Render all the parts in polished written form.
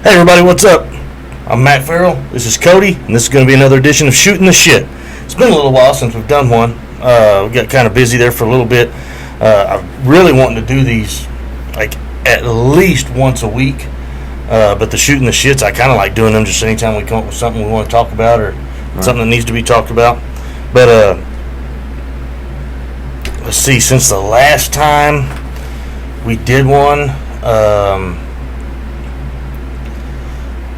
Hey everybody, what's up? I'm Matt Farrell, this is Cody, and this is going to be another edition of Shooting the Shit. It's been a little while since we've done one. We got kind of busy there for a little bit. I'm really wanting to do these like at least once a week. But the Shooting the Shits, I kind of like doing them just anytime we come up with something we want to talk about or something that needs to be talked about. But let's see, since the last time we did one,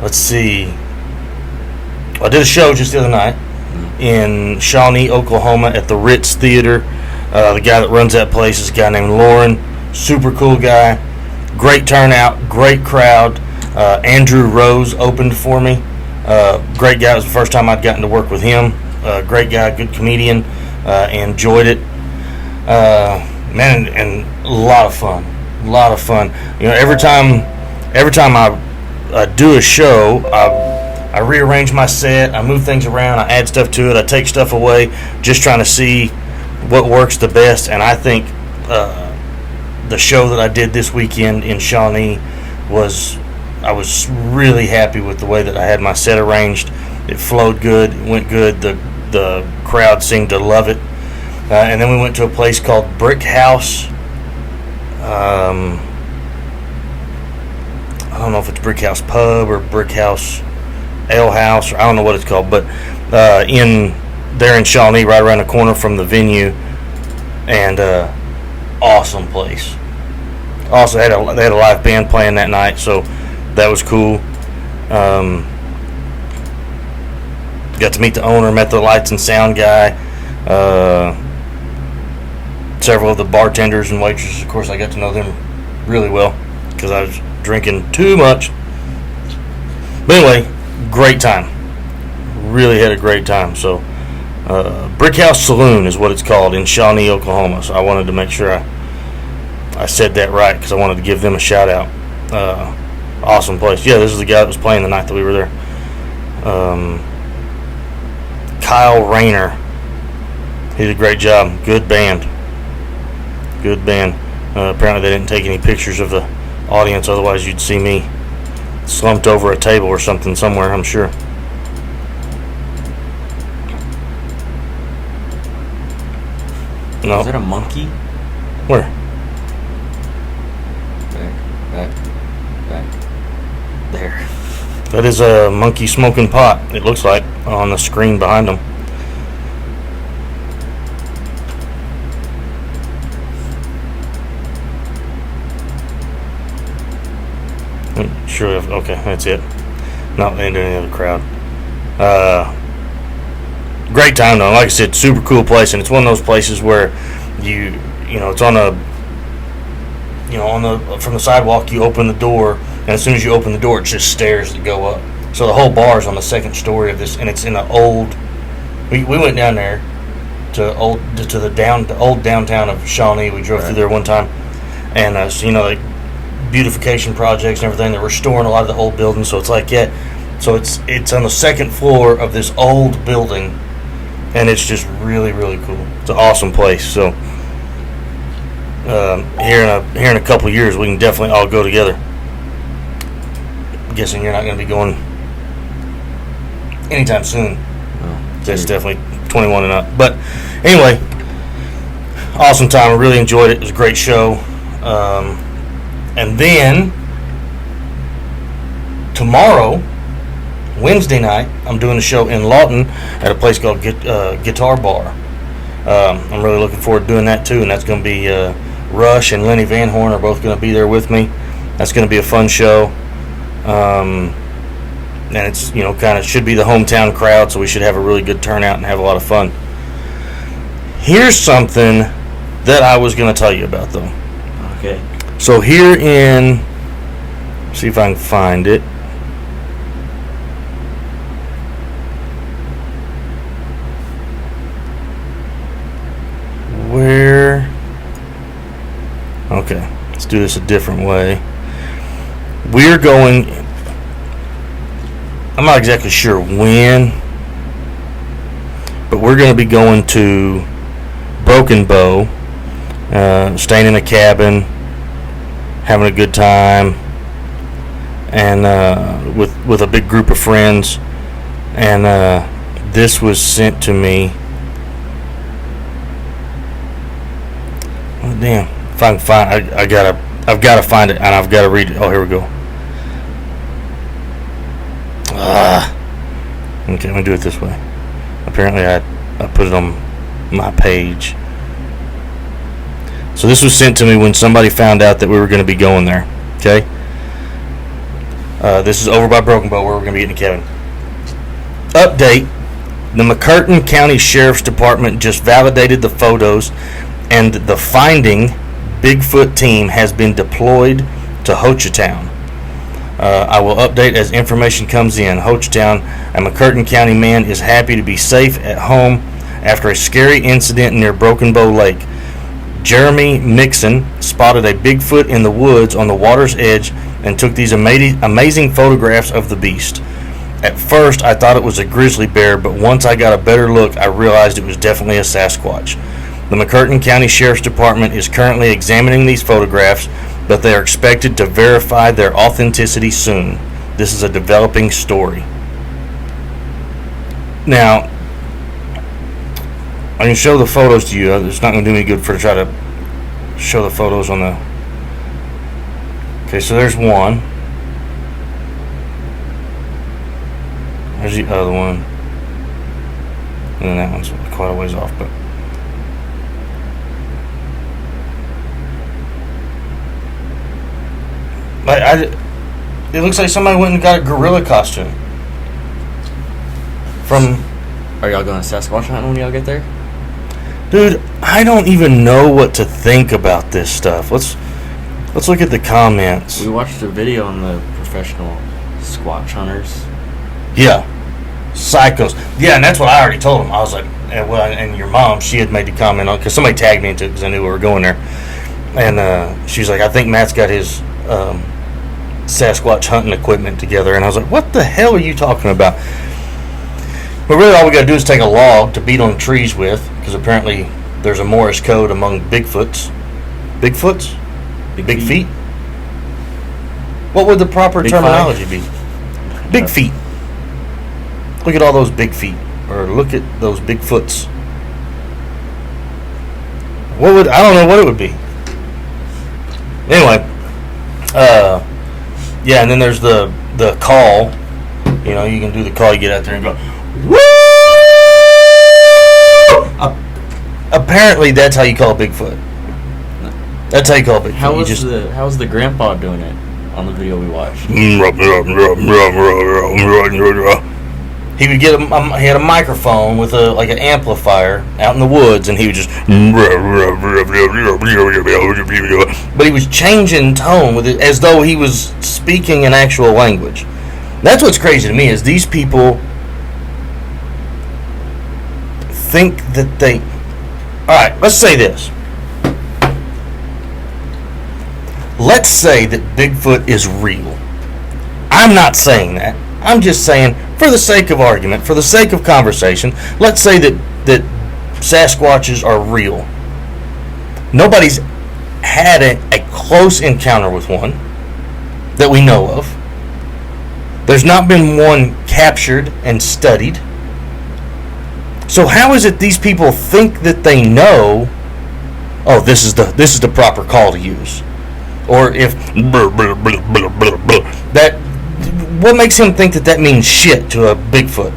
let's see. I did a show just the other night in Shawnee, Oklahoma at the Ritz Theater. The guy that runs that place is a guy named Lauren. Super cool guy. Great turnout, great crowd. Andrew Rose opened for me. Great guy. It was the first time I'd gotten to work with him. Great guy, good comedian. Enjoyed it. Man, and a lot of fun. A lot of fun. You know, every time I do a show, I rearrange my set, I move things around, I add stuff to it, I take stuff away, just trying to see what works the best. And I think the show that I did this weekend in Shawnee I was really happy with the way that I had my set arranged. It flowed good, it went good, the crowd seemed to love it. And then we went to a place called Brick House. I don't know if it's Brick House Pub or Brick House Ale House, or I don't know what it's called, but in Shawnee, right around the corner from the venue, and awesome place. Also, they had a live band playing that night, so that was cool. Got to meet the owner, met the lights and sound guy, several of the bartenders and waitresses. Of course, I got to know them really well because I was drinking too much. But anyway, great time. Really had a great time. So, Brick House Saloon is what it's called in Shawnee, Oklahoma. So I wanted to make sure I said that right because I wanted to give them a shout out. Awesome place. Yeah, this is the guy that was playing the night that we were there. Kyle Rayner. He did a great job. Good band. Good band. Apparently they didn't take any pictures of the audience, otherwise you'd see me slumped over a table or something somewhere, I'm sure. No. Is that a monkey? Where? Back. There. That is a monkey smoking pot, it looks like, on the screen behind him. Sure, okay, that's it. Not into any other crowd. Great time though. Like I said, super cool place, and it's one of those places where you know, it's on from the sidewalk. You open the door, and as soon as you open the door, it's just stairs that go up. So the whole bar is on the second story of this, and it's in an old. We went down there to old downtown of Shawnee. We drove through there one time, and so, you know, like beautification projects and everything. They're restoring a lot of the old buildings, so it's like, yeah, so it's on the second floor of this old building, and it's just really, really cool. It's an awesome place. So here in a couple of years, we can definitely all go together. I'm guessing you're not going to be going anytime soon. No, that's definitely 21 and up. But anyway, awesome time. I really enjoyed it. It was a great show. And then tomorrow, Wednesday night, I'm doing a show in Lawton at a place called Guitar Bar. I'm really looking forward to doing that too, and that's going to be Rush and Lenny Van Horn are both going to be there with me. That's going to be a fun show. And it's, you know, kind of should be the hometown crowd, so we should have a really good turnout and have a lot of fun. Here's something that I was going to tell you about, though. Okay. So here in, see if I can find it. Where? Okay, let's do this a different way. We're going, I'm not exactly sure when, but we're going to be going to Broken Bow, staying in a cabin, having a good time. and with a big group of friends, and this was sent to me. Oh, damn! If I can find, I've got to find it, and I've got to read it. Oh, here we go. Okay, let me do it this way. Apparently, I put it on my page. So this was sent to me when somebody found out that we were going to be going there. Okay. This is over by Broken Bow, where we're going to be getting Kevin. Update: the McCurtain County Sheriff's Department just validated the photos, and the finding Bigfoot team has been deployed to Hochatown. I will update as information comes in. Hochatown, a McCurtain County man is happy to be safe at home after a scary incident near Broken Bow Lake. Jeremy Mixon spotted a Bigfoot in the woods on the water's edge and took these amazing photographs of the beast. At first, I thought it was a grizzly bear, but once I got a better look, I realized it was definitely a Sasquatch. The McCurtain County Sheriff's Department is currently examining these photographs, but they are expected to verify their authenticity soon. This is a developing story. Now, I can show the photos to you. It's not going to do me good to try to show the photos on the... Okay, so there's one. There's the other one. And then that one's quite a ways off, but... it looks like somebody went and got a gorilla costume. From... Are y'all going to Sasquatch hunting when y'all get there? Dude, I don't even know what to think about this stuff. Let's look at the comments. We watched a video on the professional Squatch hunters. Yeah. Psychos. Yeah, and that's what I already told him. I was like, and your mom, she had made the comment on, because somebody tagged me into it because I knew we were going there. And she's like, I think Matt's got his Sasquatch hunting equipment together. And I was like, what the hell are you talking about? But really all we got to do is take a log to beat on trees with, because apparently there's a Morse code among Bigfoots. Bigfoots? Big feet? What would the proper Big terminology be? Big feet. Look at all those big feet. Or look at those Bigfoots. I don't know what it would be. Anyway. Yeah, and then there's the call. You know, you can do the call, you get out there and go, woo! Apparently that's how you call Bigfoot. That's how you call Bigfoot. How was the grandpa doing it on the video we watched? He would get he had a microphone with an amplifier out in the woods, and he would just, but he was changing tone with it as though he was speaking an actual language. That's what's crazy to me, is these people think that they... Alright, let's say this. Let's say that Bigfoot is real. I'm not saying that. I'm just saying, for the sake of argument, for the sake of conversation, let's say that Sasquatches are real. Nobody's had a close encounter with one that we know of. There's not been one captured and studied. So how is it these people think that they know, oh, this is the proper call to use? Or if that, what makes him think that means shit to a Bigfoot?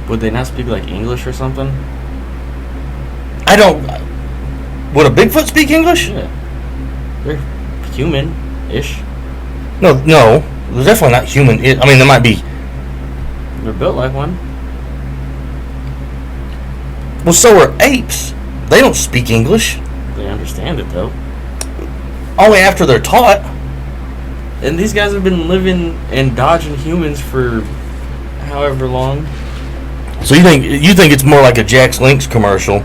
Would they not speak like English or something? I don't. Would a Bigfoot speak English? Yeah. They're human-ish. No, they're definitely not human. I mean, they might be. They're built like one. Well, so are apes. They don't speak English. They understand it, though. Only after they're taught. And these guys have been living and dodging humans for however long. So you think it's more like a Jack's Lynx commercial,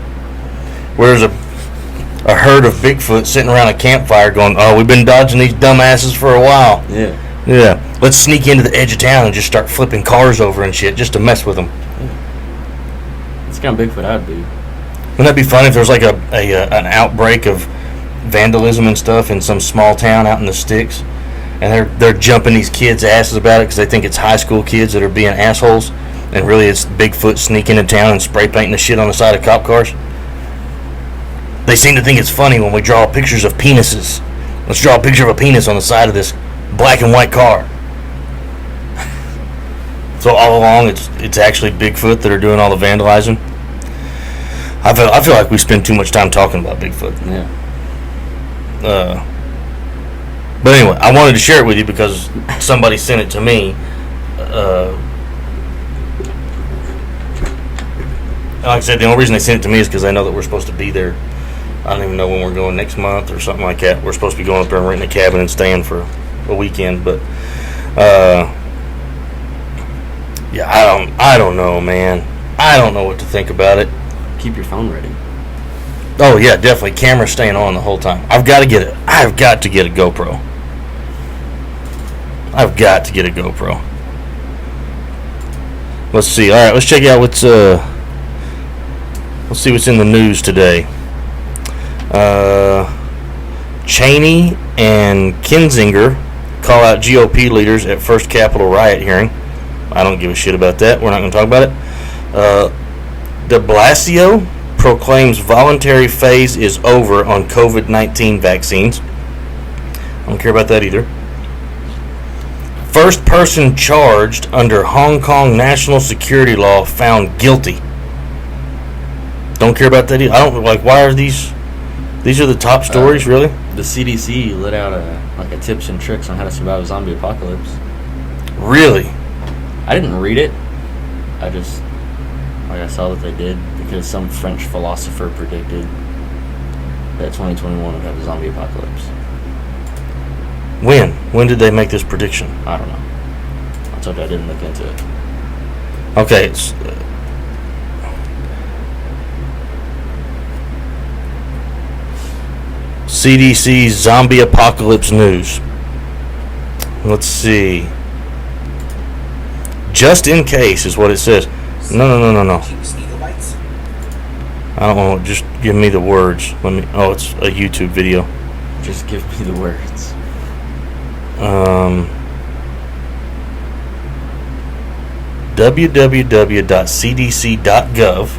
where there's a herd of Bigfoot sitting around a campfire going, oh, we've been dodging these dumbasses for a while. Yeah. Yeah. Let's sneak into the edge of town and just start flipping cars over and shit just to mess with them. Yeah. That's the kind of Bigfoot I'd be. Wouldn't that be funny if there was like an outbreak of vandalism and stuff in some small town out in the sticks, and they're jumping these kids' asses about it because they think it's high school kids that are being assholes, and really it's Bigfoot sneaking into town and spray painting the shit on the side of cop cars. They seem to think it's funny when we draw pictures of penises. Let's draw a picture of a penis on the side of this black and white car. So all along, it's actually Bigfoot that are doing all the vandalizing. I feel like we spend too much time talking about Bigfoot. Yeah. But anyway, I wanted to share it with you because somebody sent it to me. Like I said, the only reason they sent it to me is because I know that we're supposed to be there. I don't even know when we're going next month or something like that. We're supposed to be going up there and renting a cabin and staying for a weekend. But yeah, I don't know, man. I don't know what to think about it. Keep your phone ready. Oh yeah, definitely. Camera staying on the whole time. I've got to get it. I've got to get a GoPro. I've got to get a GoPro. Let's see. All right, let's check out what's let's see what's in the news today. Cheney and Kinzinger call out GOP leaders at first Capitol riot hearing. I don't give a shit about that. We're not going to talk about it. De Blasio proclaims voluntary phase is over on COVID-19 vaccines. I don't care about that either. First person charged under Hong Kong national security law found guilty. Don't care about that either. I don't like. Why are these? These are the top stories, really? The CDC let out a tips and tricks on how to survive a zombie apocalypse. Really? I didn't read it. I just I saw that they did because some French philosopher predicted that 2021 would have a zombie apocalypse. When? When did they make this prediction? I don't know. I told you I didn't look into it. Okay, it's CDC's zombie apocalypse news. Let's see. Just in case is what it says. No. I don't know. Just give me the words. Oh, it's a YouTube video. Just give me the words. www.cdc.gov.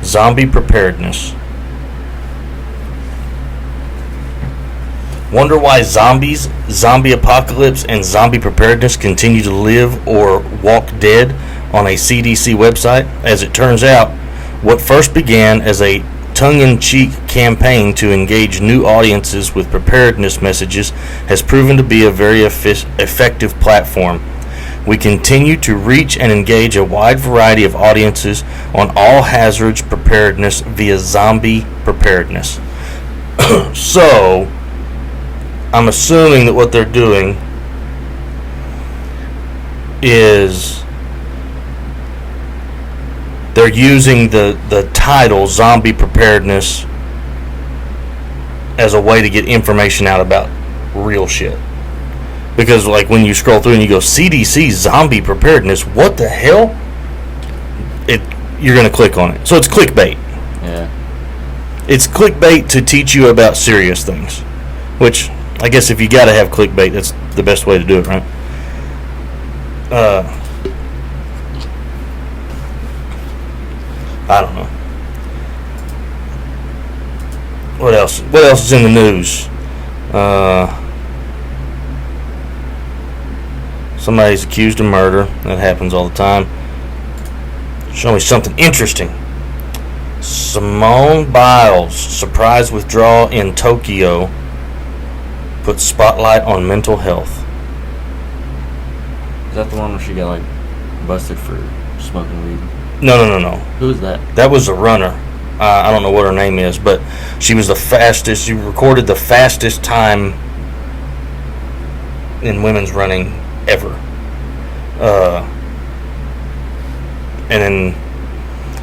Zombie preparedness. Wonder why zombies, zombie apocalypse, and zombie preparedness continue to live or walk dead on a CDC website? As it turns out, what first began as a tongue-in-cheek campaign to engage new audiences with preparedness messages has proven to be a very effective platform. We continue to reach and engage a wide variety of audiences on all hazards preparedness via zombie preparedness. So, I'm assuming that what they're doing is they're using the title zombie preparedness as a way to get information out about real shit. Because like when you scroll through and you go CDC zombie preparedness, what the hell? You're going to click on it. So it's clickbait. Yeah. It's clickbait to teach you about serious things, which I guess if you got to have clickbait, that's the best way to do it, right? I don't know. What else? What else is in the news? Somebody's accused of murder. That happens all the time. Show me something interesting. Simone Biles' surprise withdrawal in Tokyo puts spotlight on mental health. Is that the one where she got busted for smoking weed? No. Who is that? That was a runner. I don't know what her name is, but she was the fastest. She recorded the fastest time in women's running ever. And then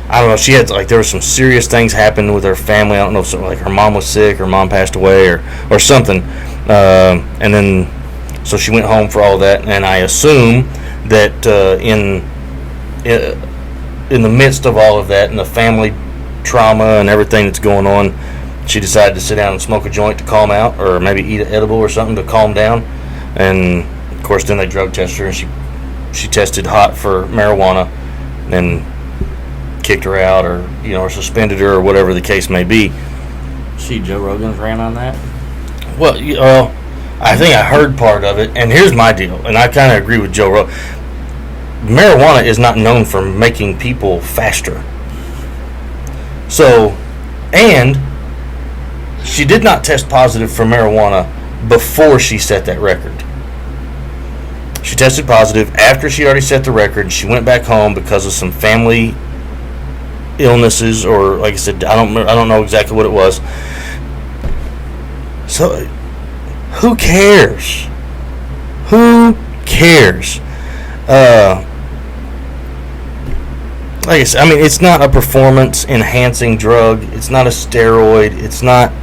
I don't know. She had there were some serious things happening with her family. I don't know if her mom was sick, her mom passed away, or something. And then so she went home for all that. And I assume that in the midst of all of that and the family trauma and everything that's going on, she decided to sit down and smoke a joint to calm out, or maybe eat an edible or something to calm down. And of course, then they drug tested her, and she tested hot for marijuana, and kicked her out, or suspended her, or whatever the case may be. See, Joe Rogan's ran on that. Well, I think I heard part of it, and here's my deal, and I kind of agree with Joe Rogan. Marijuana is not known for making people faster. So, and she did not test positive for marijuana before she set that record. She tested positive after she already set the record. She went back home because of some family illnesses, or like I said, I don't know exactly what it was. So, who cares? Who cares? Like I said, I mean, it's not a performance-enhancing drug. It's not a steroid. It's not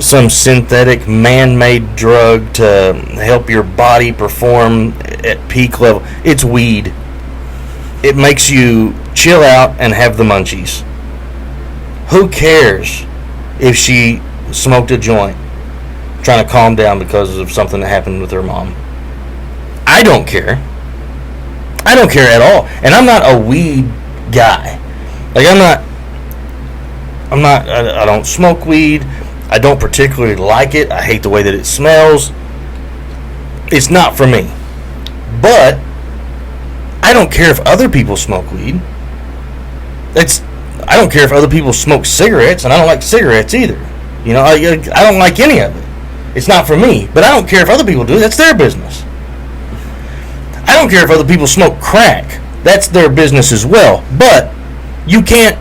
some synthetic, man-made drug to help your body perform at peak level. It's weed. It makes you chill out and have the munchies. Who cares if she smoked a joint trying to calm down because of something that happened with her mom? I don't care. I don't care at all. And I'm not a weed guy. Like, I don't smoke weed. I don't particularly like it. I hate the way that it smells. It's not for me. But I don't care if other people smoke weed. I don't care if other people smoke cigarettes, and I don't like cigarettes either. I don't like any of it. It's not for me. But I don't care if other people do it. That's their business. I don't care if other people smoke crack. That's their business as well. But you can't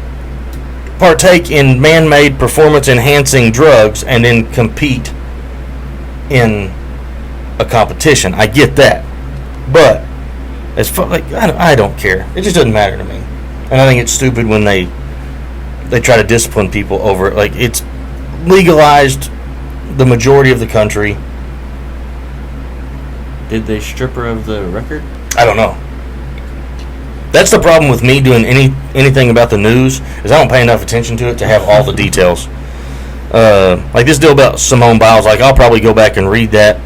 partake in man-made performance-enhancing drugs and then compete in a competition. I get that. But I don't care. It just doesn't matter to me. And I think it's stupid when they try to discipline people over it. Like, it's legalized the majority of the country. Did they strip her of the record? I don't know. That's the problem with me doing anything about the news, is I don't pay enough attention to it to have all the details. Like this deal about Simone Biles, like I'll probably go back and read that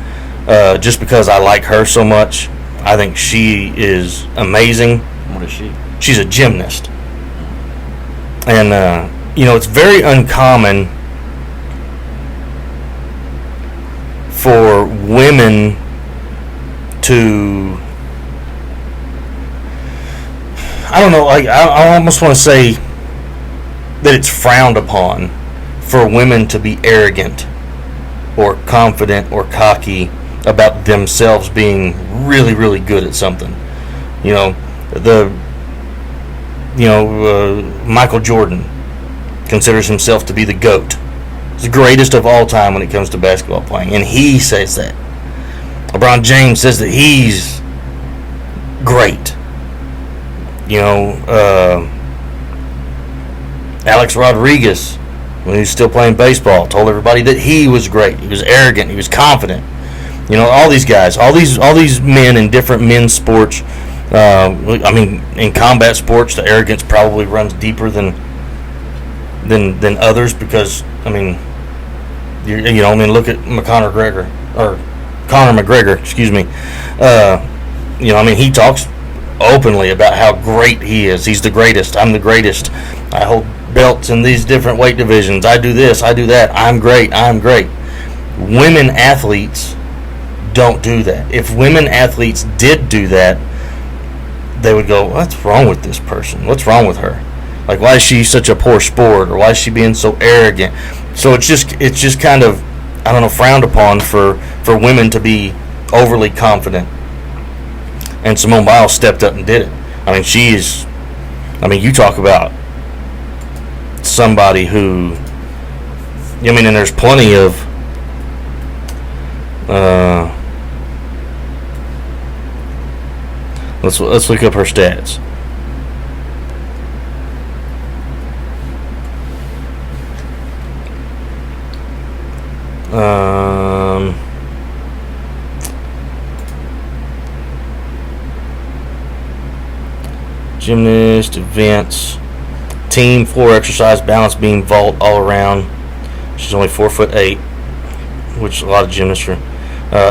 just because I like her so much. I think she is amazing. What is she? She's a gymnast. And, it's very uncommon for women to, I don't know, like I almost want to say that it's frowned upon for women to be arrogant or confident or cocky about themselves being really, really good at something. Michael Jordan considers himself to be the GOAT. He's the greatest of all time when it comes to basketball playing, and he says that. LeBron James says that he's great. Alex Rodriguez, when he was still playing baseball, told everybody that he was great. He was arrogant. He was confident. All these guys, all these men in different men's sports. In combat sports, the arrogance probably runs deeper than others because look at Conor McGregor, excuse me. He talks openly about how great he is. He's the greatest. I'm the greatest. I hold belts in these different weight divisions. I do this. I do that. I'm great. I'm great. Women athletes don't do that. If women athletes did do that, they would go, what's wrong with this person? What's wrong with her? Like, why is she such a poor sport? Or why is she being so arrogant? So it's just kind of, I don't know, frowned upon for women to be overly confident. And Simone Biles stepped up and did it. You talk about somebody who, and there's plenty of, let's look up her stats. Gymnast, events, team, floor exercise, balance beam, vault, all around, She's only 4'8", which a lot of gymnasts are.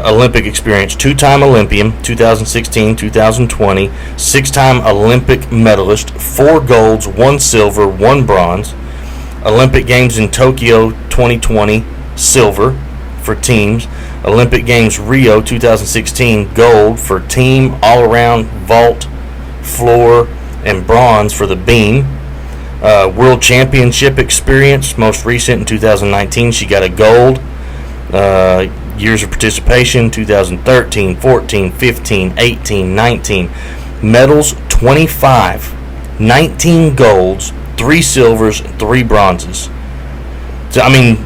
Olympic experience: 2-time Olympian, 2016, 2020, 6-time Olympic medalist, 4 golds, 1 silver, 1 bronze. Olympic Games in Tokyo 2020, silver for teams. Olympic Games Rio 2016, gold for team, all-around, vault, floor, and bronze for the beam. World Championship experience, most recent in 2019, she got a gold. Years of participation: 2013, 14, 15, 18, 19. Medals: 25, 19 golds, 3 silvers, 3 bronzes. So, I mean,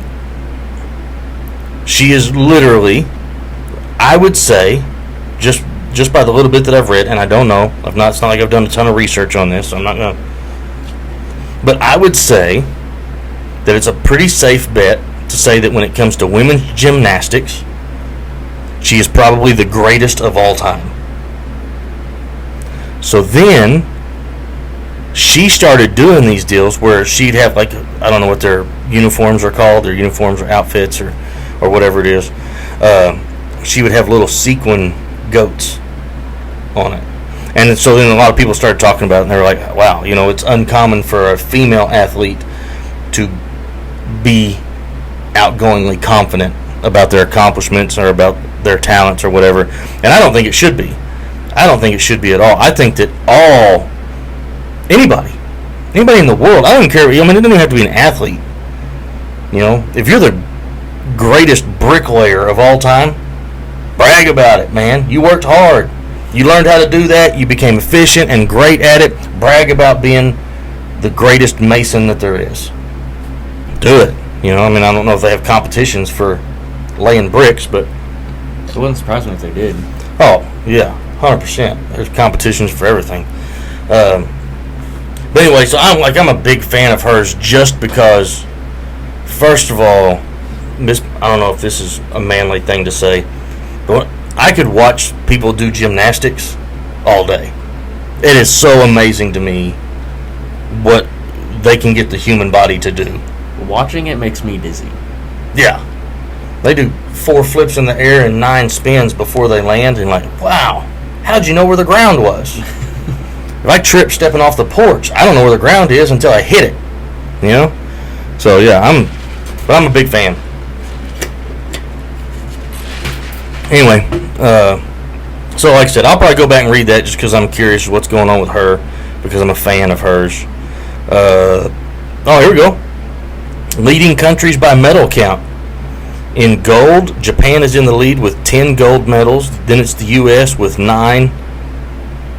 she is literally, I would say, just by the little bit that I've read, and I don't know, it's not like I've done a ton of research on this, so I'm not going to, but I would say that it's a pretty safe bet to say that when it comes to women's gymnastics, she is probably the greatest of all time. So then she started doing these deals where she'd have, like, I don't know what their uniforms are called, their uniforms or outfits or whatever it is. She would have little sequin goats on it. And so then a lot of people started talking about it, and they were like, wow, it's uncommon for a female athlete to be outgoingly confident about their accomplishments or about their talents or whatever. And I don't think it should be. I don't think it should be at all. I think that anybody in the world, I don't care, it doesn't even have to be an athlete. If you're the greatest bricklayer of all time, brag about it, man. You worked hard. You learned how to do that. You became efficient and great at it. Brag about being the greatest mason that there is. Do it. I don't know if they have competitions for laying bricks, but it wouldn't surprise me if they did. Oh, yeah, 100%. There's competitions for everything. But anyway, so I'm a big fan of hers just because, first of all, I don't know if this is a manly thing to say, but I could watch people do gymnastics all day. It is so amazing to me what they can get the human body to do. Watching it makes me dizzy. Yeah. They do 4 flips in the air and 9 spins before they land, and like, wow, how'd you know where the ground was? If I trip stepping off the porch, I don't know where the ground is until I hit it. So yeah, I'm a big fan. Anyway, so like I said, I'll probably go back and read that just because I'm curious what's going on with her, because I'm a fan of hers. Here we go. Leading countries by medal count. In gold, Japan is in the lead with 10 gold medals. Then it's the U.S. with 9.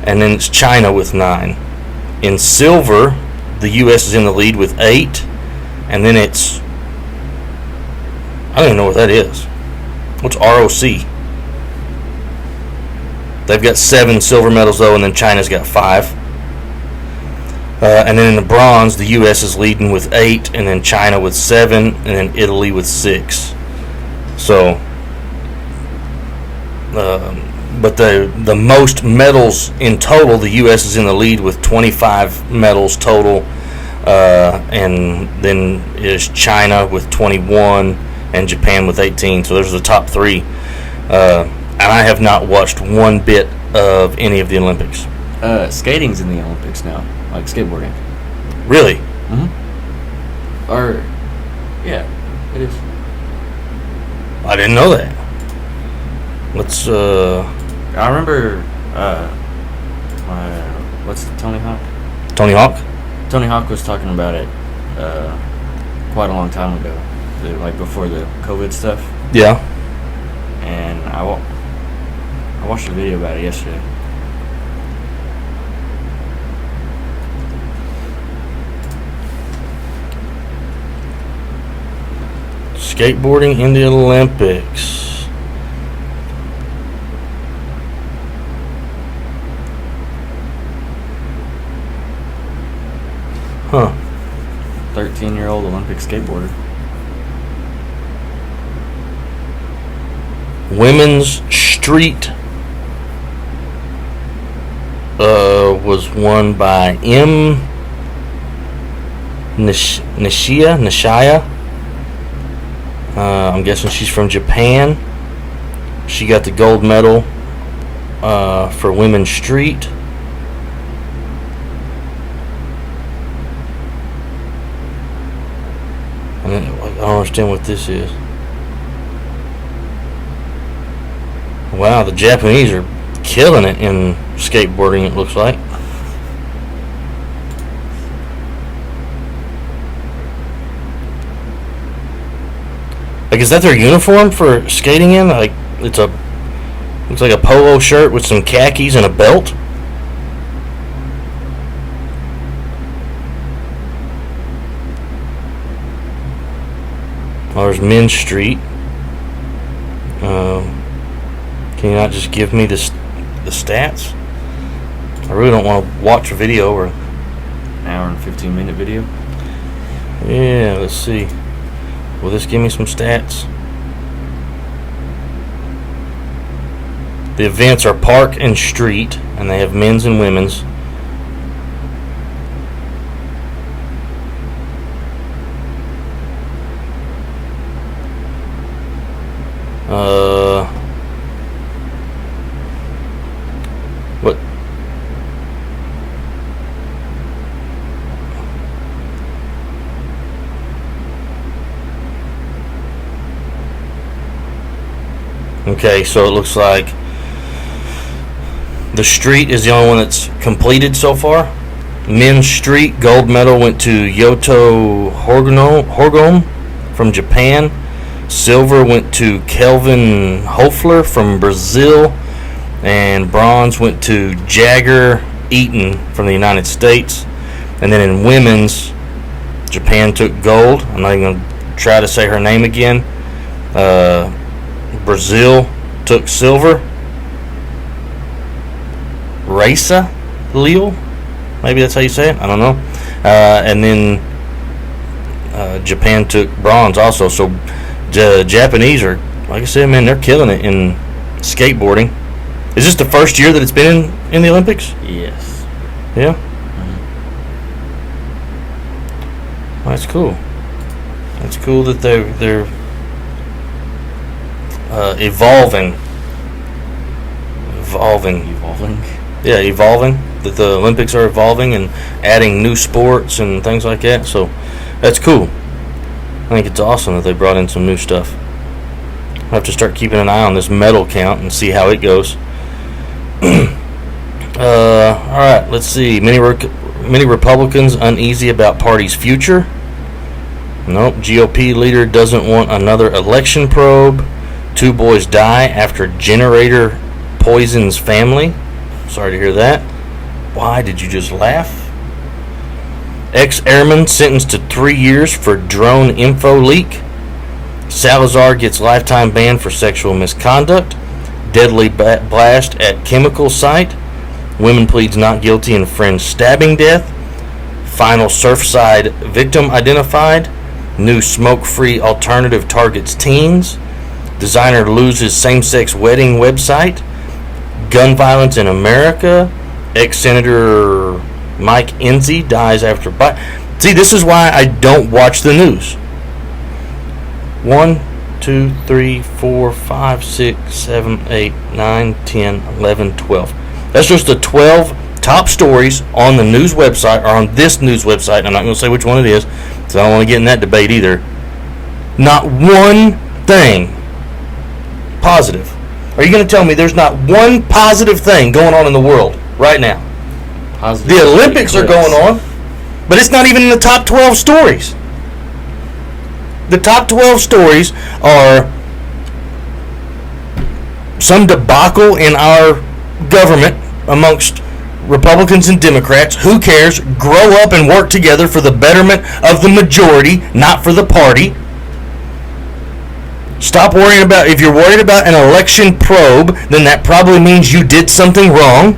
And then it's China with 9. In silver, the U.S. is in the lead with 8. And then it's, I don't even know what that is. What's ROC? They've got 7 silver medals, though, and then China's got 5. And then in the bronze, the U.S. is leading with 8, and then China with 7, and then Italy with 6. So, but the most medals in total, the U.S. is in the lead with 25 medals total, and then is China with 21 and Japan with 18. So those are the top 3. And I have not watched one bit of any of the Olympics. Skating's in the Olympics now, like skateboarding. Really? Mm-hmm. Yeah, it is. I didn't know that. Let's. I remember. What's Tony Hawk? Tony Hawk? Tony Hawk was talking about it quite a long time ago, like before the COVID stuff. Yeah. And I watched a video about it yesterday. Skateboarding in the Olympics. Huh. 13-year-old Olympic skateboarder. Women's street was won by Nishia, I'm guessing she's from Japan. She got the gold medal for women's street. And then, I don't understand what this is. Wow, the Japanese are killing it in skateboarding, it looks like. Like, is that their uniform for skating in? Like, looks like a polo shirt with some khakis and a belt. Oh, there's Men's Street. Can you not just give me the stats? I really don't want to watch a video or. An hour and 15-minute video. Yeah, let's see. Will this give me some stats? The events are park and street, and they have men's and women's. What? Okay, so it looks like the street is the only one that's completed so far. Men's street gold medal went to Yoto Horgome from Japan. Silver went to Kelvin Hofler from Brazil. And bronze went to Jagger Eaton from the United States. And then in women's, Japan took gold. I'm not even going to try to say her name again. Brazil took silver. Raisa Leal, maybe that's how you say it. I don't know. And then Japan took bronze also. So Japanese are, like I said, man, they're killing it in skateboarding. Is this the first year that it's been in the Olympics? Yes. Yeah. Well, that's cool. That's cool that they're evolving. Yeah, evolving. That the Olympics are evolving and adding new sports and things like that. So that's cool. I think it's awesome that they brought in some new stuff. I have to start keeping an eye on this medal count and see how it goes. All right, let's see. Many Republicans uneasy about party's future. Nope. GOP leader doesn't want another election probe. 2 boys die after generator poisons family. Sorry to hear that. Why did you just laugh? Ex-airman sentenced to 3 years for drone info leak. Salazar gets lifetime ban for sexual misconduct. Deadly blast at chemical site. Women pleads not guilty in friend stabbing death. Final Surfside victim identified. New smoke-free alternative targets teens. Designer loses same-sex wedding website. Gun violence in America. Ex-Senator Mike Enzi dies after See, this is why I don't watch the news. 1, 2, 3, 4, 5, 6, 7, 8, 9, 10, 11, 12. That's just the 12 top stories on the news website, or on this news website. I'm not going to say which one it is, so I don't want to get in that debate either. Not one thing positive. Are you going to tell me there's not one positive thing going on in the world right now? Positive. The Olympics are going on, but it's not even in the top 12 stories. The top 12 stories are some debacle in our government amongst Republicans and Democrats. Who cares? Grow up and work together for the betterment of the majority, not for the party. Stop worrying about, if you're worried about an election probe, then that probably means you did something wrong.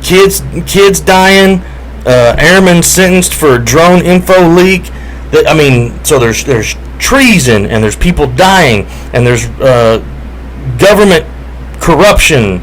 Kids dying, airmen sentenced for drone info leak. So there's treason, and there's people dying, and there's government corruption,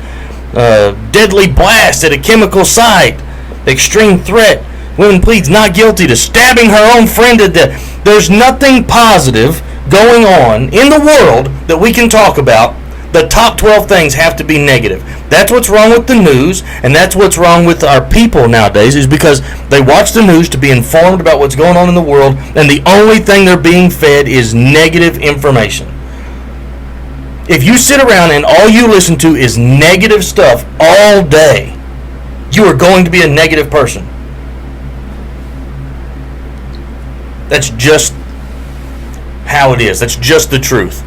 deadly blast at a chemical site, extreme threat. Woman pleads not guilty to stabbing her own friend to death. There's nothing positive going on in the world that we can talk about, the top 12 things have to be negative. That's what's wrong with the news, and that's what's wrong with our people nowadays, is because they watch the news to be informed about what's going on in the world, and the only thing they're being fed is negative information. If you sit around and all you listen to is negative stuff all day, you are going to be a negative person. That's just how it is. That's just the truth.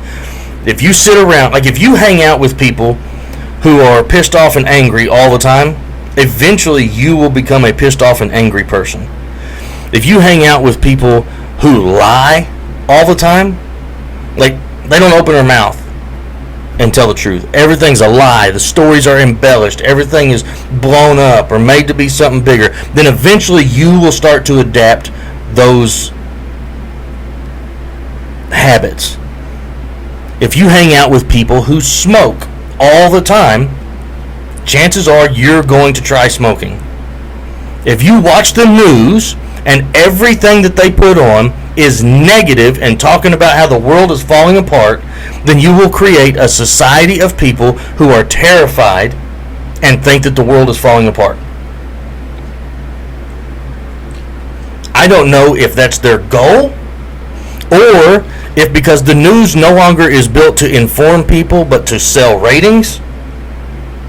If you sit around, like if you hang out with people who are pissed off and angry all the time, eventually you will become a pissed off and angry person. If you hang out with people who lie all the time, like they don't open their mouth and tell the truth. Everything's a lie. The stories are embellished. Everything is blown up or made to be something bigger. Then eventually you will start to adapt those habits. If you hang out with people who smoke all the time, chances are you're going to try smoking. If you watch the news and everything that they put on is negative and talking about how the world is falling apart, then you will create a society of people who are terrified and think that the world is falling apart. I don't know if that's their goal, or if because the news no longer is built to inform people but to sell ratings,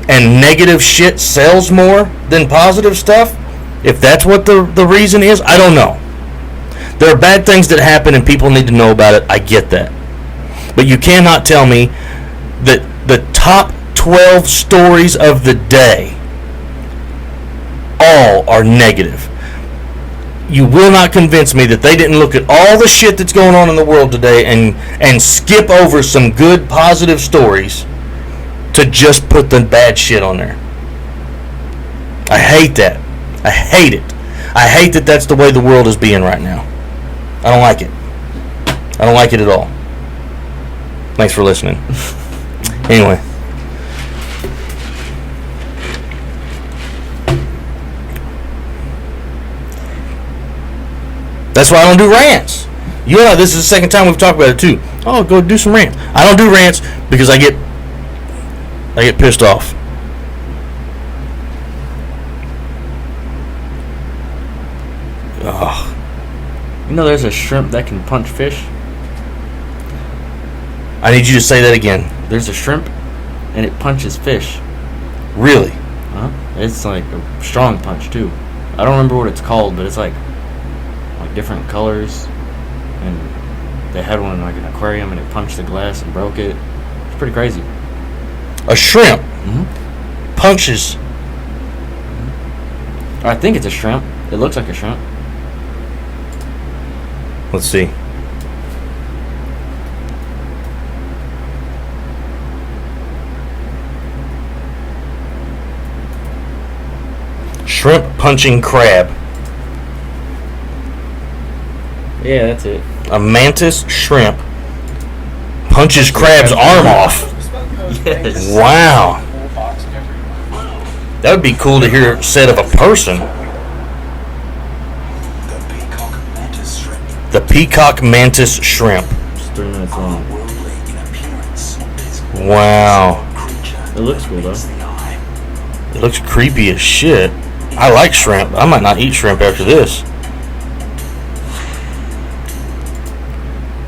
and negative shit sells more than positive stuff, if that's what the reason is, I don't know. There are bad things that happen and people need to know about it. I get that. But you cannot tell me that the top 12 stories of the day all are negative. You will not convince me that they didn't look at all the shit that's going on in the world today and skip over some good positive stories to just put the bad shit on there. I hate that. I hate it. I hate that that's the way the world is being right now. I don't like it. I don't like it at all. Thanks for listening. Anyway. That's why I don't do rants. You know, this is the second time we've talked about it too. Oh, go do some rants. I don't do rants because I get pissed off. You know there's a shrimp that can punch fish? I need you to say that again. There's a shrimp and it punches fish. Really? Huh? It's like a strong punch too. I don't remember what it's called, but it's like different colors, and they had one in like an aquarium and it punched the glass and broke it. It's pretty crazy. A shrimp punches. I think it's a shrimp. It looks like a shrimp. Let's see. Shrimp punching crab. Yeah, that's it. A mantis shrimp punches crab's arm off. Yes. Wow. That would be cool to hear said of a person. The peacock mantis shrimp. It's 3 minutes long. Wow. It looks cool though. It looks creepy as shit. I like shrimp. I might not eat shrimp after this.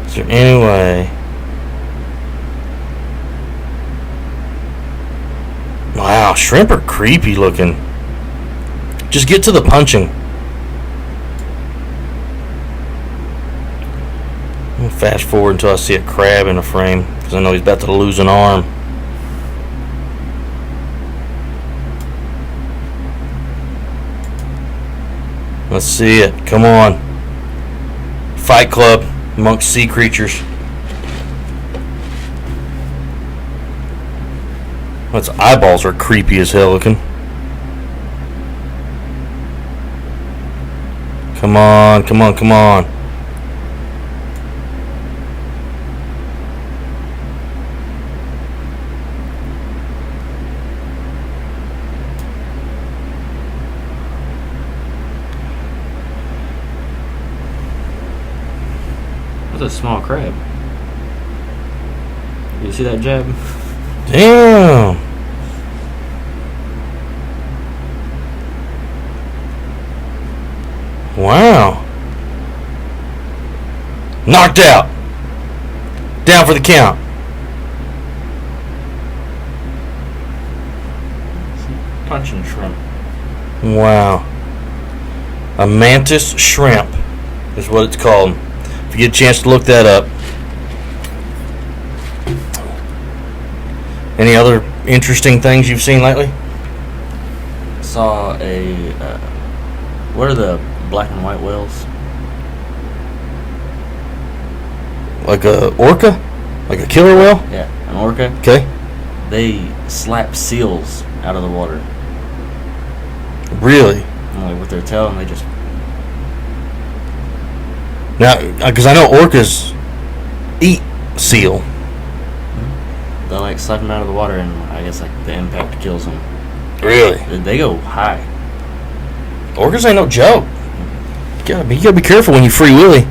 Is there any way? Wow, shrimp are creepy looking. Just get to the punching. I'm gonna fast forward until I see a crab in a frame, because I know he's about to lose an arm. Let's see it. Come on. Fight Club amongst sea creatures. Its eyeballs are creepy as hell looking. Come on, come on, come on. That's a small crab. You see that jab? Damn. Wow. Knocked out. Down for the count. Punching shrimp. Wow. A mantis shrimp is what it's called. If you get a chance to look that up. Any other interesting things you've seen lately? Saw a. What are the black and white whales? Like a orca? Like a killer whale? Yeah, an orca. Okay. They slap seals out of the water. Really? Like with their tail, and they just. Now, because I know orcas eat seal. They like slap them out of the water, and I guess like the impact kills them. Really? They go high. Orcas ain't no joke. You gotta be careful when you free willy.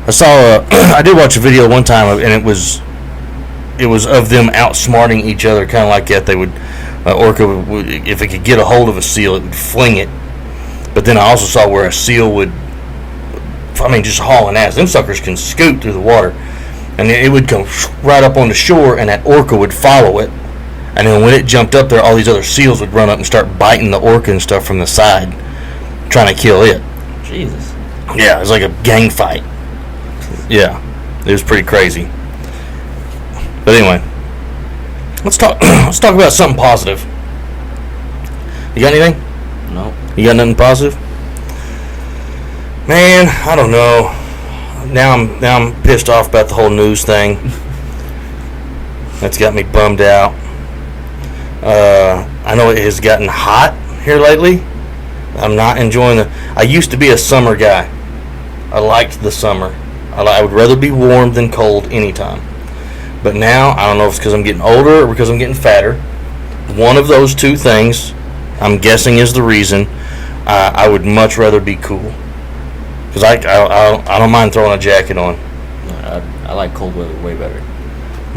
I saw. I did watch a video one time, and it was of them outsmarting each other, kind of like that. They would. Orca would, if it could get a hold of a seal, it would fling it. But then I also saw where a seal would, just hauling ass. Them suckers can scoot through the water, and it would come right up on the shore, and that orca would follow it. And then when it jumped up there, all these other seals would run up and start biting the orca and stuff from the side, trying to kill it. Jesus. Yeah, it was like a gang fight. Yeah, it was pretty crazy. But anyway. Let's talk about something positive. You got anything? No. You got nothing positive? Man, I don't know. Now I'm pissed off about the whole news thing. That's got me bummed out. I know it has gotten hot here lately. I'm not enjoying it. I used to be a summer guy. I liked the summer. I would rather be warm than cold anytime. But now, I don't know if it's because I'm getting older or because I'm getting fatter. One of those two things, I'm guessing, is the reason. I would much rather be cool. Because I don't mind throwing a jacket on. I like cold weather way better.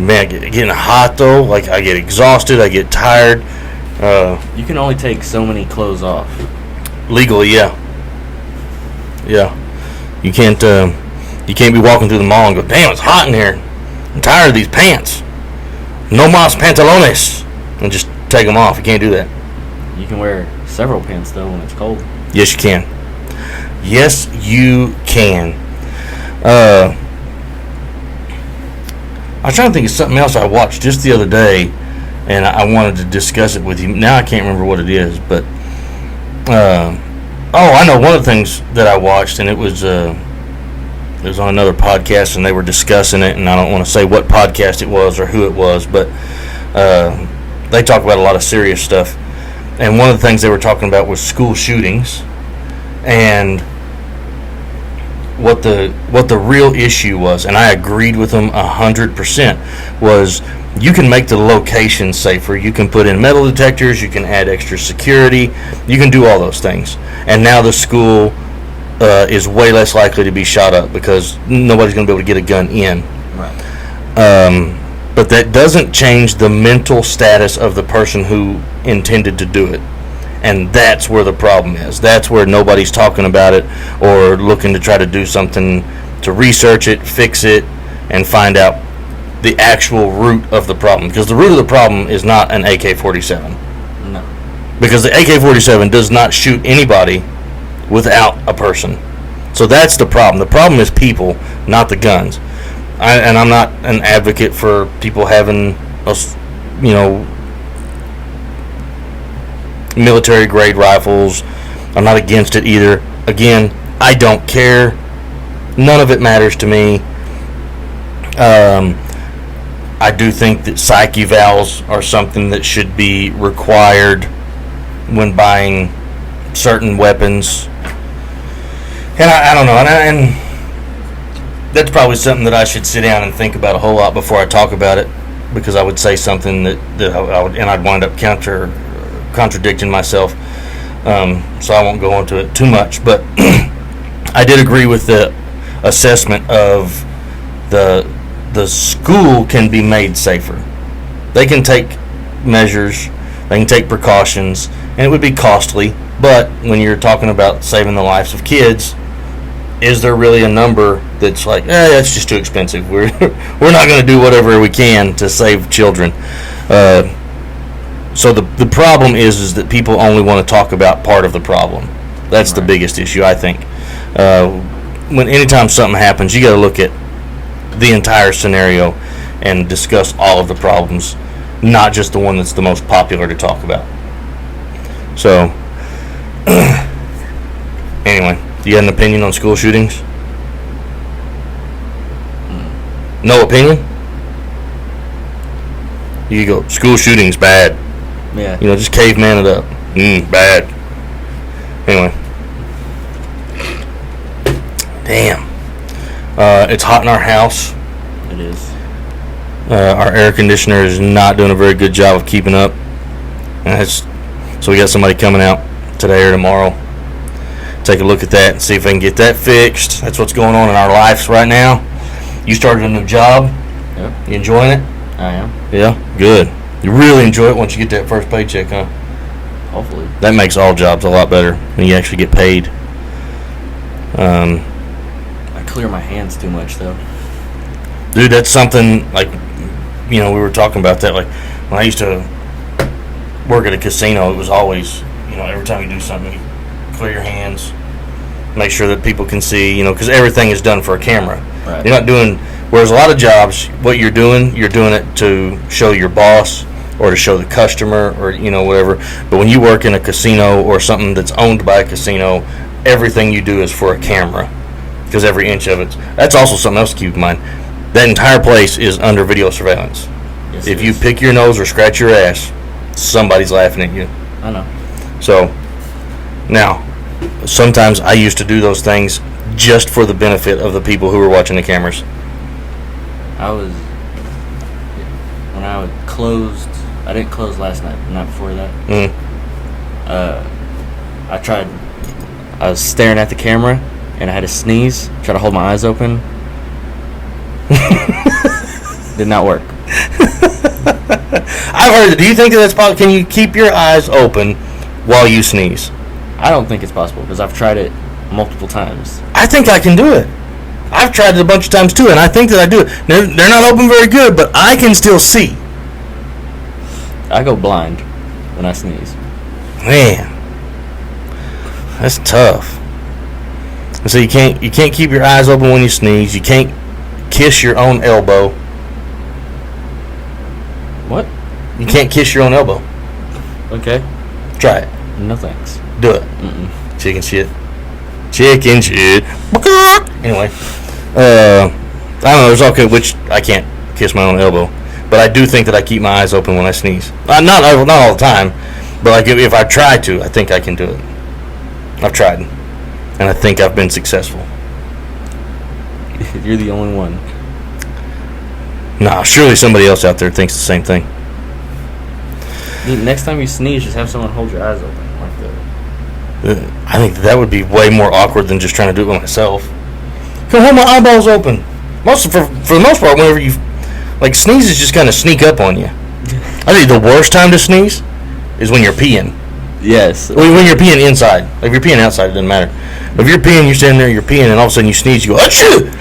Man, getting hot, though, like, I get exhausted, I get tired. You can only take so many clothes off. Legally, yeah. Yeah. You can't be walking through the mall and go, damn, it's hot in here. I'm tired of these pants. No mas pantalones. And just take them off. You can't do that. You can wear several pants, though, when it's cold. Yes, you can. Yes, you can. I was trying to think of something else I watched just the other day, and I wanted to discuss it with you. Now I can't remember what it is, but I know one of the things that I watched, and it was on another podcast, and they were discussing it, and I don't want to say what podcast it was or who it was, but they talk about a lot of serious stuff. And one of the things they were talking about was school shootings, and what the real issue was, and I agreed with them 100%, was you can make the location safer. You can put in metal detectors, you can add extra security, you can do all those things. And now the school is way less likely to be shot up because nobody's going to be able to get a gun in. Right. But that doesn't change the mental status of the person who intended to do it. And that's where the problem is. That's where nobody's talking about it or looking to try to do something to research it, fix it, and find out the actual root of the problem. Because the root of the problem is not an AK-47. No. Because the AK-47 does not shoot anybody without a person. So that's the problem. The problem is people, not the guns. And I'm not an advocate for people having, military grade rifles. I'm not against it either. Again, I don't care. None of it matters to me. I do think that psych evals are something that should be required when buying certain weapons. And I don't know, and that's probably something that I should sit down and think about a whole lot before I talk about it, because I would say something that I'd wind up contradicting myself. So I won't go into it too much, but I did agree with the assessment of the the school can be made safer. They can take measures, they can take precautions, and it would be costly. But when you're talking about saving the lives of kids, is there really a number that's like, that's just too expensive? We're not going to do whatever we can to save children. So the problem is that people only want to talk about part of the problem. That's the biggest issue, I think. Anytime something happens, you got to look at the entire scenario and discuss all of the problems, not just the one that's the most popular to talk about. So, anyway, do you have an opinion on school shootings? No opinion? You go, school shootings bad. Yeah. Just caveman it up. Bad. Anyway. Damn. It's hot in our house. It is. Our air conditioner is not doing a very good job of keeping up. So we got somebody coming out today or tomorrow. Take a look at that and see if they can get that fixed. That's what's going on in our lives right now. You started a new job. Yep. You enjoying it? I am. Yeah? Good. You really enjoy it once you get that first paycheck, huh? Hopefully. That makes all jobs a lot better when you actually get paid. I clear my hands too much, though. Dude, that's something, like, we were talking about that. Like, when I used to work at a casino, it was always, every time you do something, you clear your hands, make sure that people can see, because everything is done for a camera. Right. You're not doing, whereas a lot of jobs, what you're doing it to show your boss or to show the customer or, whatever. But when you work in a casino or something that's owned by a casino, everything you do is for a camera, because every inch of it. That's also something else to keep in mind. That entire place is under video surveillance. Yes, if you pick your nose or scratch your ass, somebody's laughing at you. I know. So, now, sometimes I used to do those things just for the benefit of the people who were watching the cameras. When I closed, I didn't close last night, the night before that. I was staring at the camera, and I had to sneeze, try to hold my eyes open. Did not work. I've heard it. Do you think that's possible? Can you keep your eyes open while you sneeze? I don't think it's possible, because I've tried it multiple times. I think I can do it. I've tried it a bunch of times too, and I think that I do it. They're not open very good, but I can still see. I go blind when I sneeze. Man, that's tough. So you can't keep your eyes open when you sneeze. You can't kiss your own elbow. What? You can't kiss your own elbow. Okay. Try it. No thanks. Do it. Chicken shit. Chicken shit. Anyway, I don't know. There's okay, which I can't kiss my own elbow, but I do think that I keep my eyes open when I sneeze. Not all the time, but like if I try to, I think I can do it. I've tried, and I think I've been successful. You're the only one. Nah, surely somebody else out there thinks the same thing. Dude, next time you sneeze, just have someone hold your eyes open like that. I think that would be way more awkward than just trying to do it by myself. Can hold my eyeballs open. For the most part, whenever you sneezes just kind of sneak up on you. I think the worst time to sneeze is when you're peeing. Yes. When you're peeing inside. Like if you're peeing outside, it doesn't matter. But if you're peeing, you're standing there, you're peeing, and all of a sudden you sneeze, you go, achoo!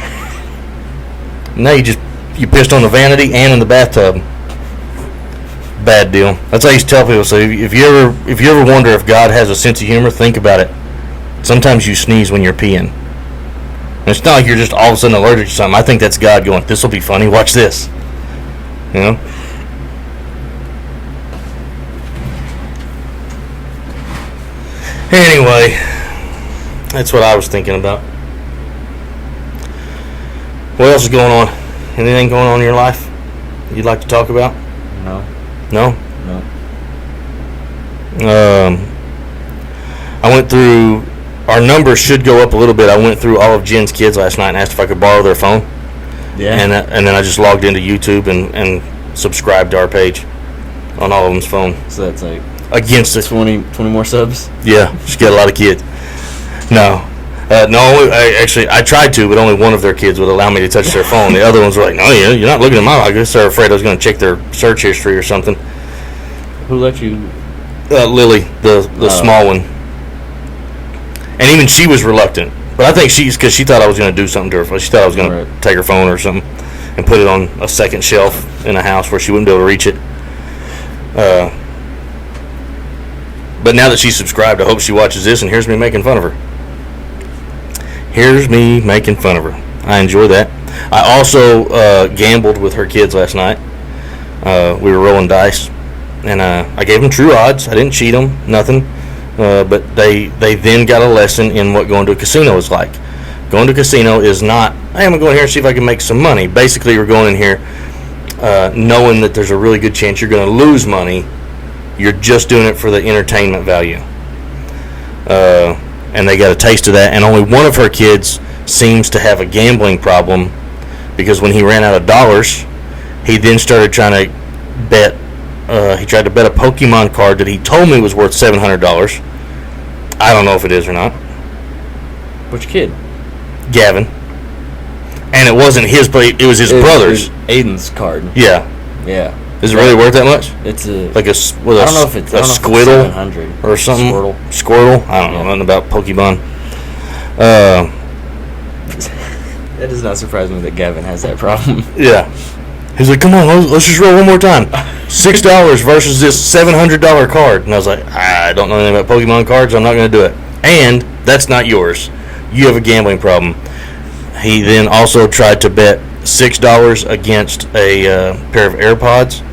Now you pissed on the vanity and in the bathtub. Bad deal. That's how I used to tell people. So if you ever wonder if God has a sense of humor, think about it. Sometimes you sneeze when you're peeing. And it's not like you're just all of a sudden allergic to something. I think that's God going, this will be funny, watch this. Anyway, that's what I was thinking about. What else is going on? Anything going on in your life you'd like to talk about? No. No? No. I went through, our numbers should go up a little bit. I went through all of Jen's kids last night and asked if I could borrow their phone. Yeah. And then I just logged into YouTube and subscribed to our page on all of them's phone. So that's like Against it. 20 more subs? Yeah, just get a lot of kids. No. No, I tried to, but only one of their kids would allow me to touch their phone. The other ones were like, "No, you're not looking at mine." I guess they're afraid I was going to check their search history or something. Who let you? Lily, the small one, and even she was reluctant. But I think because she thought I was going to do something to her. She thought I was going to take her phone or something and put it on a second shelf in a house where she wouldn't be able to reach it. But now that she's subscribed, I hope she watches this and hears me making fun of her. Here's me making fun of her. I enjoy that. I also gambled with her kids last night. We were rolling dice, and I gave them true odds. I didn't cheat them, nothing. But they then got a lesson in what going to a casino is like. Going to a casino is not, hey, I'm going to go in here and see if I can make some money. Basically, you're going in here knowing that there's a really good chance you're going to lose money. You're just doing it for the entertainment value. And they got a taste of that. And only one of her kids seems to have a gambling problem, because when he ran out of dollars, he then started trying to bet. He tried to bet a Pokemon card that he told me was worth $700. I don't know if it is or not. Which kid? Gavin. And it wasn't his, but it was his brother's. It was Aiden's card. Yeah. Yeah. Is it really worth that much? It's a like a I don't know if it's a Squirtle 700 or something. Squirtle. I don't know nothing about Pokemon. That does not surprise me that Gavin has that problem. Yeah. He's like, come on, let's just roll one more time. $6 versus this $700 card. And I was like, I don't know anything about Pokemon cards. I'm not going to do it. And that's not yours. You have a gambling problem. He then also tried to bet $6 against a pair of AirPods.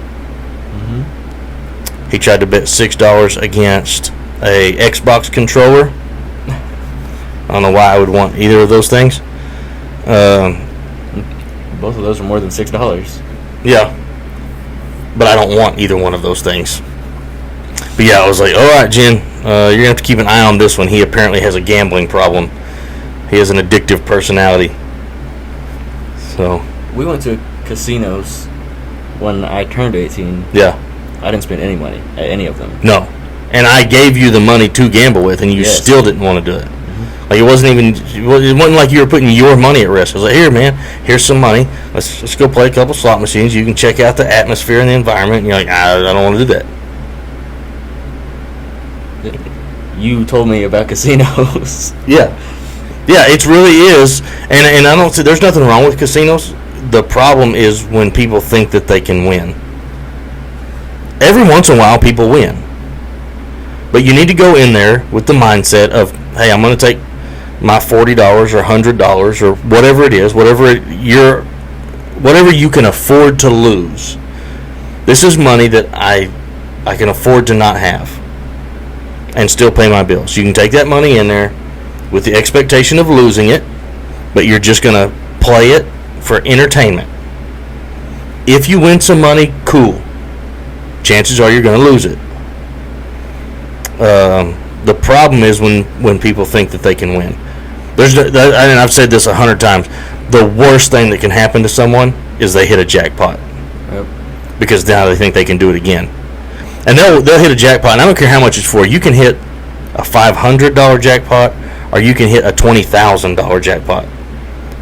Mm-hmm. He tried to bet $6 against a Xbox controller. I don't know why I would want either of those things. Both of those are more than $6. Yeah. But I don't want either one of those things. But yeah, I was like, all right, Jen, you're going to have to keep an eye on this one. He apparently has a gambling problem. He has an addictive personality. So we went to casinos when I turned 18. Yeah. I didn't spend any money at any of them. No. And I gave you the money to gamble with, and you still didn't want to do it. Like, it wasn't like you were putting your money at risk. I was like, here, man, here's some money. Let's go play a couple slot machines. You can check out the atmosphere and the environment. And you're like, I don't want to do that. You told me about casinos. Yeah. Yeah, it really is. And I don't see, there's nothing wrong with casinos. The problem is when people think that they can win. Every once in a while, people win. But you need to go in there with the mindset of, hey, I'm going to take my $40 or $100 or whatever it is, whatever you can afford to lose. This is money that I can afford to not have and still pay my bills. You can take that money in there with the expectation of losing it, but you're just going to play it for entertainment. If you win some money, cool. Chances are you're going to lose it. The problem is when people think that they can win. And I've said this 100 times. The worst thing that can happen to someone is they hit a jackpot. Yep. Because now they think they can do it again. And they'll hit a jackpot, and I don't care how much it's for. You can hit a $500 jackpot, or you can hit a $20,000 jackpot.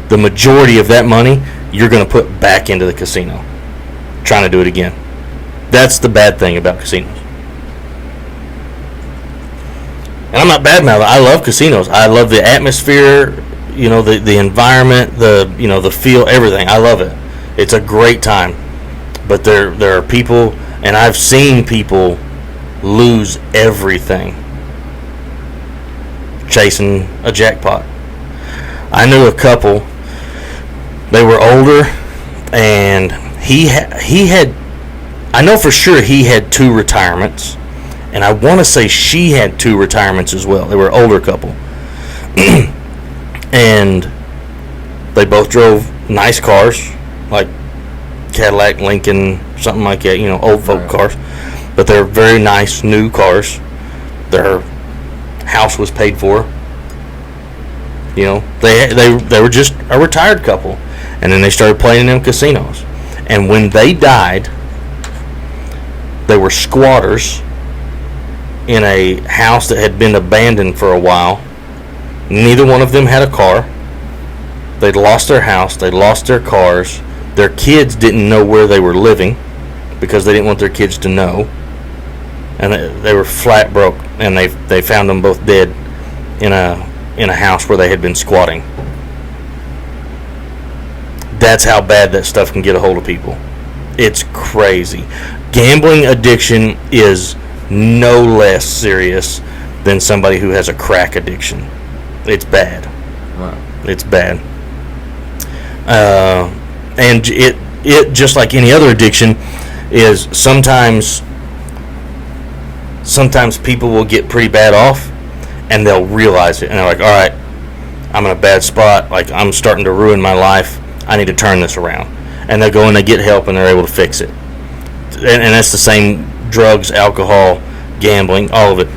The majority of that money you're going to put back into the casino, trying to do it again. That's the bad thing about casinos. And I'm not bad-mouthing. I love casinos. I love the atmosphere, the environment, the feel, everything. I love it. It's a great time. But there are people, and I've seen people lose everything chasing a jackpot. I knew a couple. They were older, and he had. I know for sure he had 2 retirements. And I want to say she had 2 retirements as well. They were an older couple. And they both drove nice cars, like Cadillac, Lincoln, something like that, old folk cars. But they're very nice, new cars. Their house was paid for. They were just a retired couple. And then they started playing in them casinos. And when they died, they were squatters in a house that had been abandoned for a while, Neither one of them had a car. They'd lost their house. They'd lost their cars. Their kids didn't know where they were living because they didn't want their kids to know. And they were flat broke. And they found them both dead in a house where they had been squatting. That's how bad that stuff can get a hold of people. It's crazy. Gambling addiction is no less serious than somebody who has a crack addiction. It's bad. Right. It's bad. And it just like any other addiction is sometimes people will get pretty bad off and they'll realize it and they're like, all right, I'm in a bad spot, like I'm starting to ruin my life, I need to turn this around. And they'll go and they get help and they're able to fix it. And that's the same: drugs, alcohol, gambling, all of it.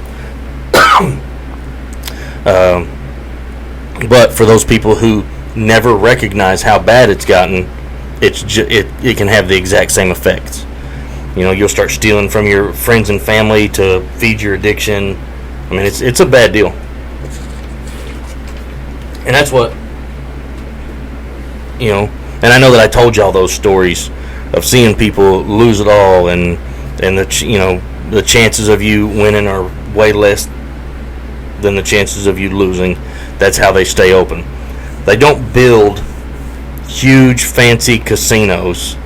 But for those people who never recognize how bad it's gotten, it can have the exact same effects. You know, you'll start stealing from your friends and family to feed your addiction. I mean, it's a bad deal. And that's what, you know, and I know that I told y'all those stories of seeing people lose it all, and the chances of you winning are way less than the chances of you losing. That's how they stay open. They don't build huge fancy casinos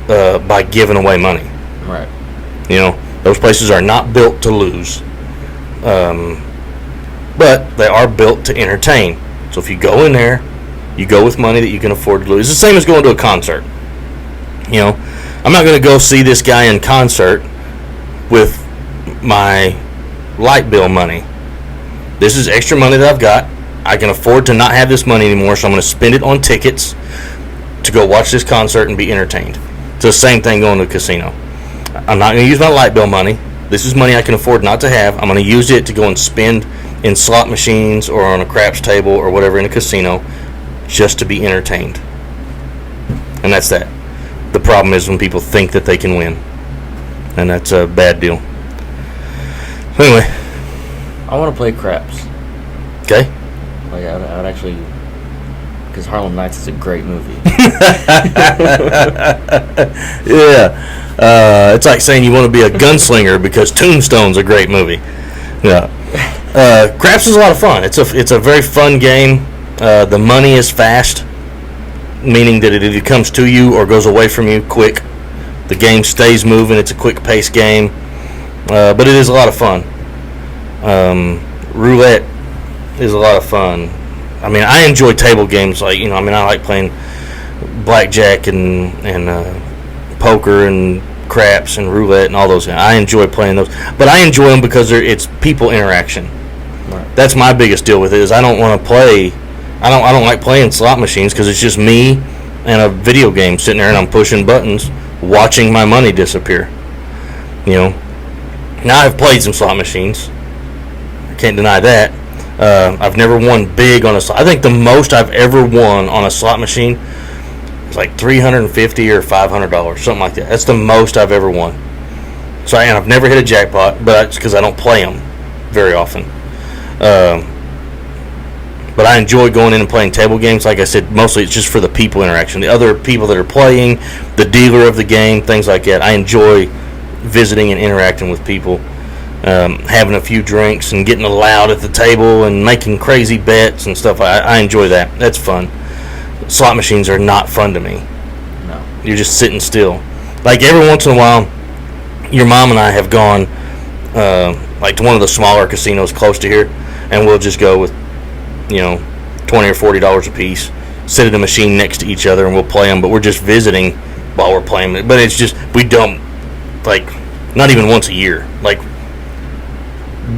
by giving away money. Right. You know, those places are not built to lose, but they are built to entertain. So if you go in there, you go with money that you can afford to lose. It's the same as going to a concert. You know, I'm not going to go see this guy in concert with my light bill money. This is extra money that I've got. I can afford to not have this money anymore, so I'm going to spend it on tickets to go watch this concert and be entertained. It's the same thing going to a casino. I'm not going to use my light bill money. This is money I can afford not to have. I'm going to use it to go and spend in slot machines or on a craps table or whatever in a casino just to be entertained. And that's that. The problem is when people think that they can win. And that's a bad deal. So anyway. I want to play craps. Okay. Like, I would actually... Because Harlem Nights is a great movie. Yeah. It's like saying you want to be a gunslinger because Tombstone's a great movie. Yeah. Craps is a lot of fun. It's a very fun game. The money is fast, meaning that it either comes to you or goes away from you quick. The game stays moving. It's a quick-paced game, but it is a lot of fun. Roulette is a lot of fun. I mean, I enjoy table games. Like, I like playing blackjack and poker and craps and roulette and all those. I enjoy playing those, but I enjoy them because it's people interaction. Right. That's my biggest deal with it. Is I don't want to play. I don't like playing slot machines because it's just me and a video game sitting there and I'm pushing buttons, watching my money disappear. Now I've played some slot machines. I can't deny that. I've never won big on a slot. I think the most I've ever won on a slot machine is like $350 or $500, something like that. That's the most I've ever won. So I've never hit a jackpot, but it's because I don't play them very often. But I enjoy going in and playing table games. Like I said, mostly it's just for the people interaction. The other people that are playing, the dealer of the game, things like that. I enjoy visiting and interacting with people, having a few drinks and getting loud at the table and making crazy bets and stuff. I enjoy that. That's fun. Slot machines are not fun to me. No. You're just sitting still. Like every once in a while, your mom and I have gone like to one of the smaller casinos close to here, and we'll just go with $20 or $40 a piece, sit at a machine next to each other, and we'll play them. But we're just visiting while we're playing it. But it's just, we don't, like, not even once a year. Like,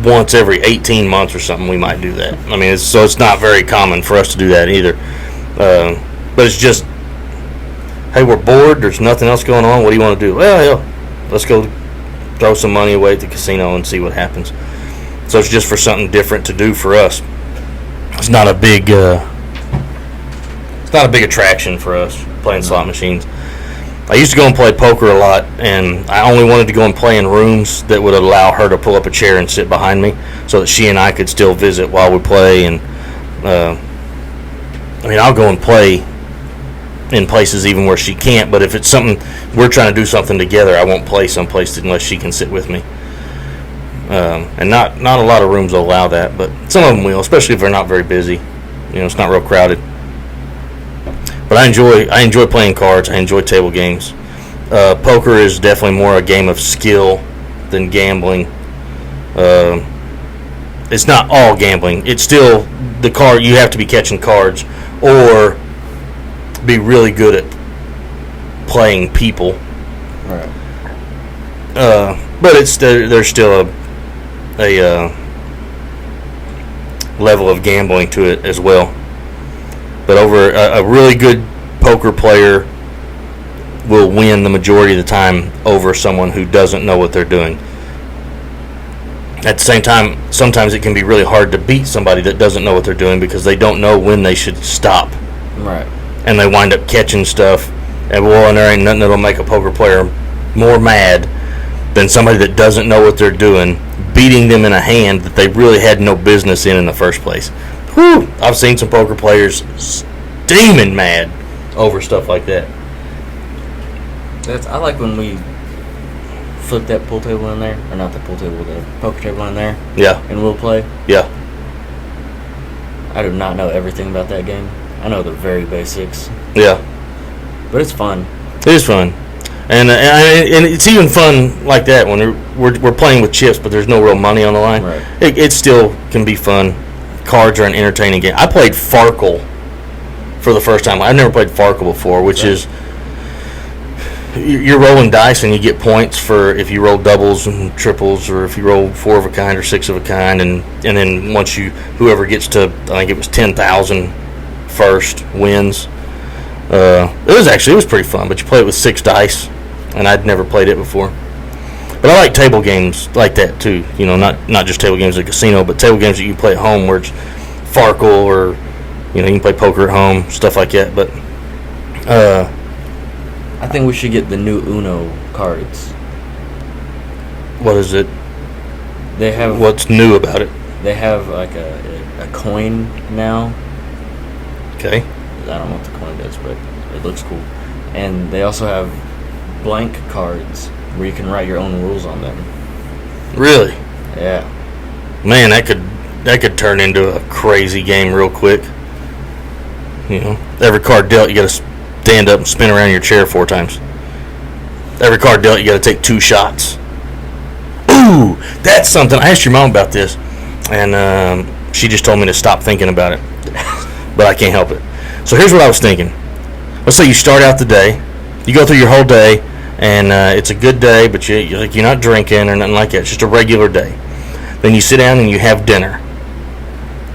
once every 18 months or something, we might do that. I mean, it's not very common for us to do that either. But it's just, hey, we're bored. There's nothing else going on. What do you want to do? Well, yeah, let's go throw some money away at the casino and see what happens. So it's just for something different to do for us. It's not a big attraction for us playing slot machines. I used to go and play poker a lot, and I only wanted to go and play in rooms that would allow her to pull up a chair and sit behind me so that she and I could still visit while we play. And I'll go and play in places even where she can't, but if it's something we're trying to do something together, I won't play someplace unless she can sit with me. And not a lot of rooms will allow that, but some of them will, especially if they're not very busy. It's not real crowded. But I enjoy playing cards. I enjoy table games. Poker is definitely more a game of skill than gambling. It's not all gambling. It's still the card. You have to be catching cards or be really good at playing people. Right. But there's still a level of gambling to it as well. But over a really good poker player will win the majority of the time over someone who doesn't know what they're doing. At the same time, sometimes it can be really hard to beat somebody that doesn't know what they're doing because they don't know when they should stop. Right. And they wind up catching stuff. And there ain't nothing that'll make a poker player more mad than somebody that doesn't know what they're doing, beating them in a hand that they really had no business in the first place. Whew! I've seen some poker players steaming mad over stuff like that. I like when we flip that pool table in there, or not the pool table, the poker table in there. Yeah. And we'll play. Yeah. I do not know everything about that game. I know the very basics. Yeah. But it's fun. It is fun. And it's even fun like that when we're playing with chips, but there's no real money on the line. Right. It still can be fun. Cards are an entertaining game. I played Farkle for the first time. I've never played Farkle before, which is you're rolling dice and you get points for if you roll doubles and triples, or if you roll 4 of a kind or 6 of a kind, and then once whoever gets to, I think it was 10,000 first wins. It was pretty fun, but you play it with 6 dice, and I'd never played it before. But I like table games like that too. Not just table games at a casino, but table games that you can play at home, where it's Farkle, or you can play poker at home, stuff like that. But I think we should get the new Uno cards. What is it? They have. What's new about it? They have like a coin now. Okay. I don't know what the coin does, but it looks cool. And they also have blank cards where you can write your own rules on them. Really? Yeah. Man, that could turn into a crazy game real quick. Every card dealt, you got to stand up and spin around your chair 4 times. Every card dealt, you got to take 2 shots. Ooh, that's something. I asked your mom about this, and she just told me to stop thinking about it. But I can't help it. So here's what I was thinking. Let's say you start out the day, you go through your whole day, and it's a good day, but you're not drinking or nothing like that. It's just a regular day. Then you sit down and you have dinner.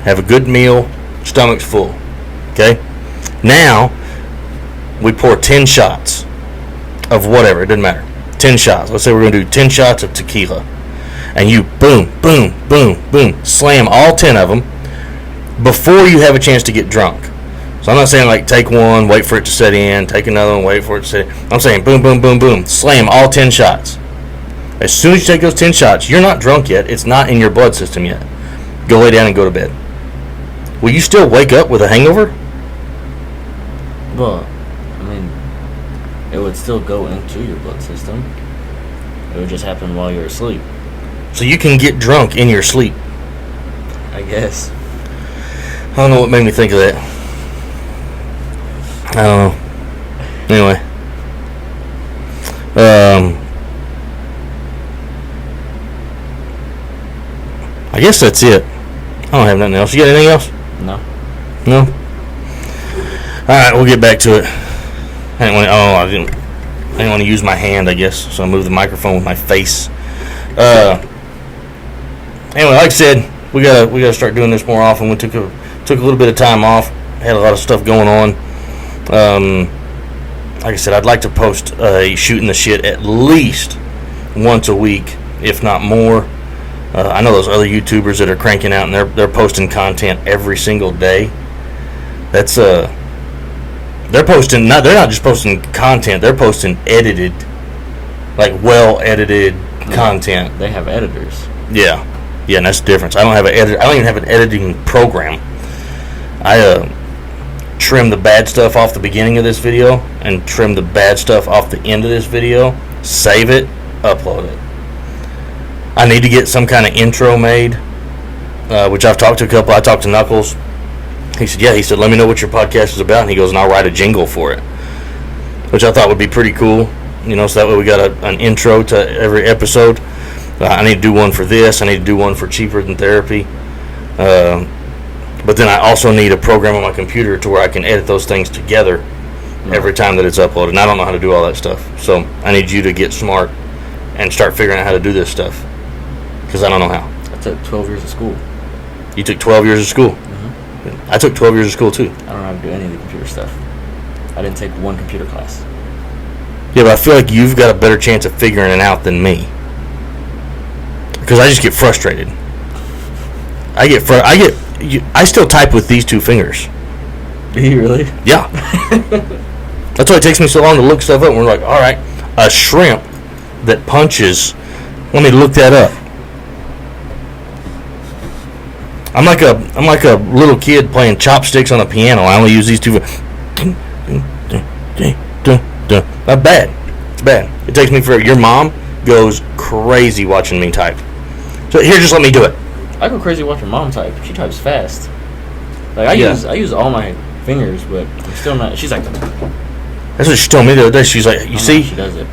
Have a good meal, stomach's full. Okay? Now, we pour 10 shots of whatever. It doesn't matter. 10 shots. Let's say we're going to do 10 shots of tequila. And you boom, boom, boom, boom, slam all 10 of them before you have a chance to get drunk. So I'm not saying like take one, wait for it to set in, take another one, wait for it to set in. I'm saying boom, boom, boom, boom, slam all 10 shots. As soon as you take those 10 shots, you're not drunk yet. It's not in your blood system yet. Go lay down and go to bed. Will you still wake up with a hangover? Well, it would still go into your blood system. It would just happen while you're asleep. So you can get drunk in your sleep. I guess. I don't know what made me think of that. I don't know. Anyway. I guess that's it. I don't have nothing else. You got anything else? No. No? Alright, we'll get back to it. I didn't want to use my hand, I guess, so I moved the microphone with my face. Anyway, like I said, we gotta start doing this more often. We took a little bit of time off. Had a lot of stuff going on. Like I said, I'd like to post shooting the shit at least once a week, if not more. I know those other YouTubers that are cranking out and they're posting content every single day. That's They're posting they're not just posting content, they're posting edited, like well edited content. They have editors. Yeah, and that's the difference. I don't even have an editing program. I trim the bad stuff off the beginning of this video and trim the bad stuff off the end of this video, save it, upload it. I need to get some kind of intro made, which I've talked to a couple. I talked to Knuckles. He said, let me know what your podcast is about. And he goes, and I'll write a jingle for it, which I thought would be pretty cool. So that way we got an intro to every episode. I need to do one for this. I need to do one for Cheaper Than Therapy. But then I also need a program on my computer to where I can edit those things together every time that it's uploaded. And I don't know how to do all that stuff. So I need you to get smart and start figuring out how to do this stuff. Because I don't know how. I took 12 years of school. You took 12 years of school? Mm-hmm. I took 12 years of school too. I don't know how to do any of the computer stuff. I didn't take one computer class. Yeah, but I feel like you've got a better chance of figuring it out than me. Because I just get frustrated. I still type with these two fingers. Do you really? Yeah. That's why it takes me so long to look stuff up. And we're like, all right, a shrimp that punches. Let me look that up. I'm like a little kid playing chopsticks on a piano. I only use these two. Not bad. It's bad. It takes me forever. Your mom goes crazy watching me type. So here, just let me do it. I go crazy watching mom type. She types fast. Like I use all my fingers, but I'm still not. She's like, that's what she told me the other day. She's like, you see, she does it.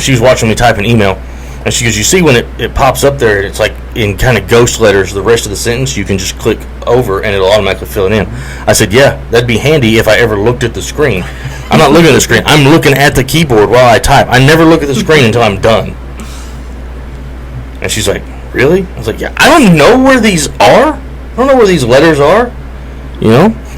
She was watching me type an email, and she goes, you see when it pops up there, it's like in kind of ghost letters. The rest of the sentence, you can just click over, and it'll automatically fill it in. I said, yeah, that'd be handy if I ever looked at the screen. I'm not looking at the screen. I'm looking at the keyboard while I type. I never look at the screen until I'm done. And she's like, really? I was like, yeah, I don't know where these are. I don't know where these letters are.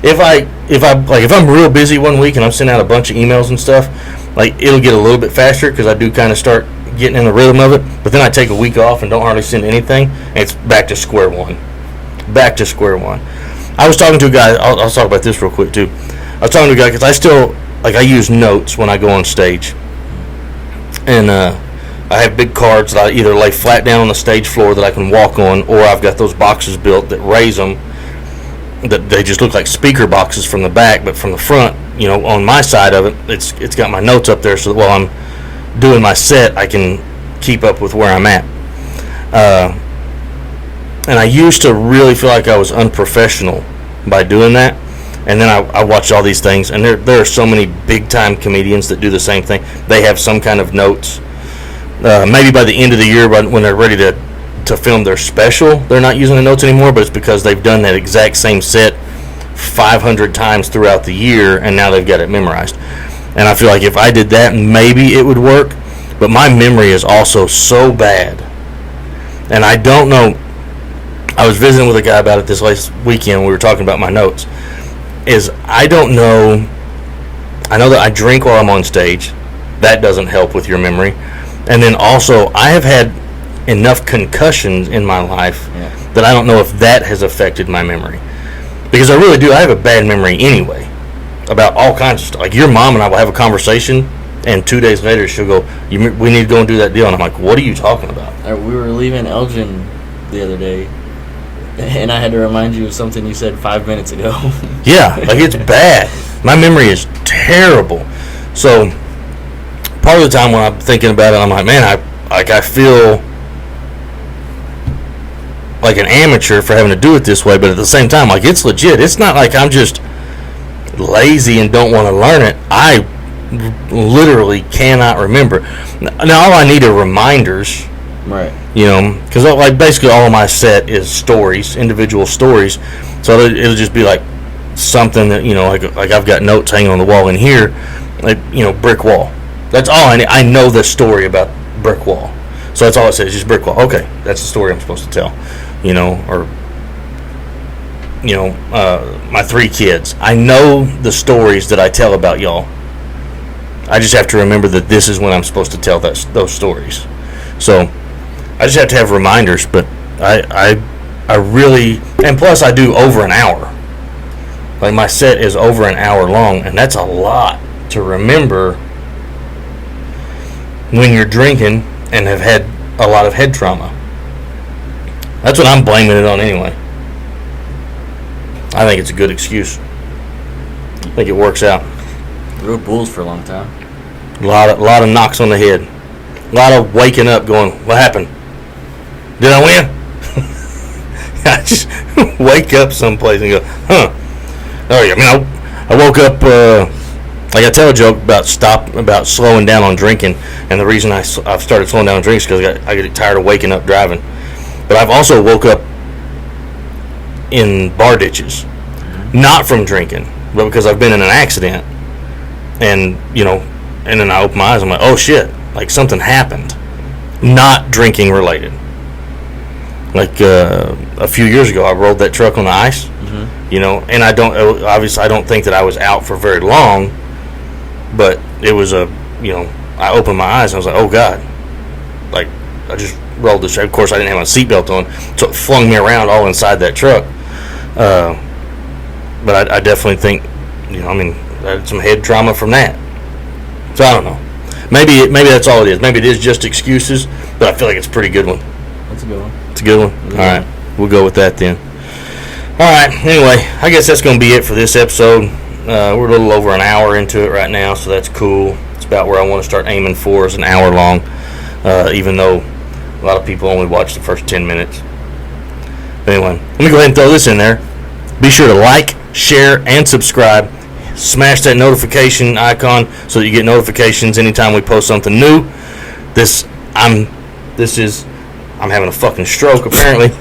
If I'm real busy one week and I'm sending out a bunch of emails and stuff, like it'll get a little bit faster because I do kind of start getting in the rhythm of it. But then I take a week off and don't hardly send anything, and it's back to square one. Back to square one. I was talking to a guy. I'll talk about this real quick too. I was talking to a guy because I use notes when I go on stage, and I have big cards that I either lay flat down on the stage floor that I can walk on, or I've got those boxes built that raise them, that they just look like speaker boxes from the back, but from the front, on my side of it, it's got my notes up there so that while I'm doing my set, I can keep up with where I'm at. And I used to really feel like I was unprofessional by doing that. And then I watched all these things, and there are so many big-time comedians that do the same thing. They have some kind of notes. Maybe by the end of the year, when they're ready to film their special, they're not using the notes anymore, but it's because they've done that exact same set 500 times throughout the year, and now they've got it memorized. And I feel like if I did that, maybe it would work, but my memory is also so bad. And I don't know. I was visiting with a guy about it this last weekend. We were talking about my notes. I don't know. I know that I drink while I'm on stage. That doesn't help with your memory. And then also, I have had enough concussions in my life that I don't know if that has affected my memory. Because I really do. I have a bad memory anyway about all kinds of stuff. Like your mom and I will have a conversation, and 2 days later she'll go, we need to go and do that deal. And I'm like, what are you talking about? We were leaving Elgin the other day, and I had to remind you of something you said 5 minutes ago. Yeah, like it's bad. My memory is terrible. So part of the time when I'm thinking about it, I'm like, man, I feel like an amateur for having to do it this way, but at the same time, like it's legit. It's not like I'm just lazy and don't want to learn it. I literally cannot remember. Now all I need are reminders. Right. Because like basically all of my set is stories, individual stories. So it'll just be like something that like I've got notes hanging on the wall in here, like brick wall. That's all I need. I know the story about brick wall, so that's all it says, just brick wall. Okay, that's the story I'm supposed to tell. My 3 kids. I know the stories that I tell about y'all. I just have to remember that this is when I'm supposed to tell those stories. So I just have to have reminders, but I really, and plus I do over an hour. Like my set is over an hour long, and that's a lot to remember when you're drinking and have had a lot of head trauma. That's what I'm blaming it on anyway. I think it's a good excuse. I think it works out. I rode bulls for a long time. A lot of knocks on the head. A lot of waking up going, what happened? Did I win? I just wake up someplace and go, huh. Oh, yeah, I mean, I woke up, like I tell a joke about slowing down on drinking, and the reason I've started slowing down on drinks is because I get tired of waking up driving. But I've also woke up in bar ditches, not from drinking, but because I've been in an accident, and and then I open my eyes, I'm like, oh shit, like something happened, not drinking related. Like a few years ago, I rolled that truck on the ice, and I don't think that I was out for very long, but it was I opened my eyes and I was like, oh god, like I just rolled this. Of course, I didn't have my seatbelt on, so it flung me around all inside that truck. But I definitely think, I had some head trauma from that. So I don't know. Maybe that's all it is. Maybe it is just excuses, but I feel like it's a pretty good one. That's a good one. It's a good one. All right, we'll go with that then. All right. Anyway, I guess that's going to be it for this episode. We're a little over an hour into it right now, so that's cool. It's about where I want to start aiming for, is an hour long, even though a lot of people only watch the first 10 minutes. But anyway, let me go ahead and throw this in there. Be sure to like, share, and subscribe. Smash that notification icon so that you get notifications anytime we post something new. I'm having a fucking stroke apparently.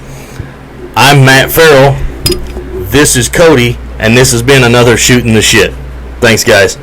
I'm Matt Farrell. This is Cody, and this has been another Shooting the Shit. Thanks, guys.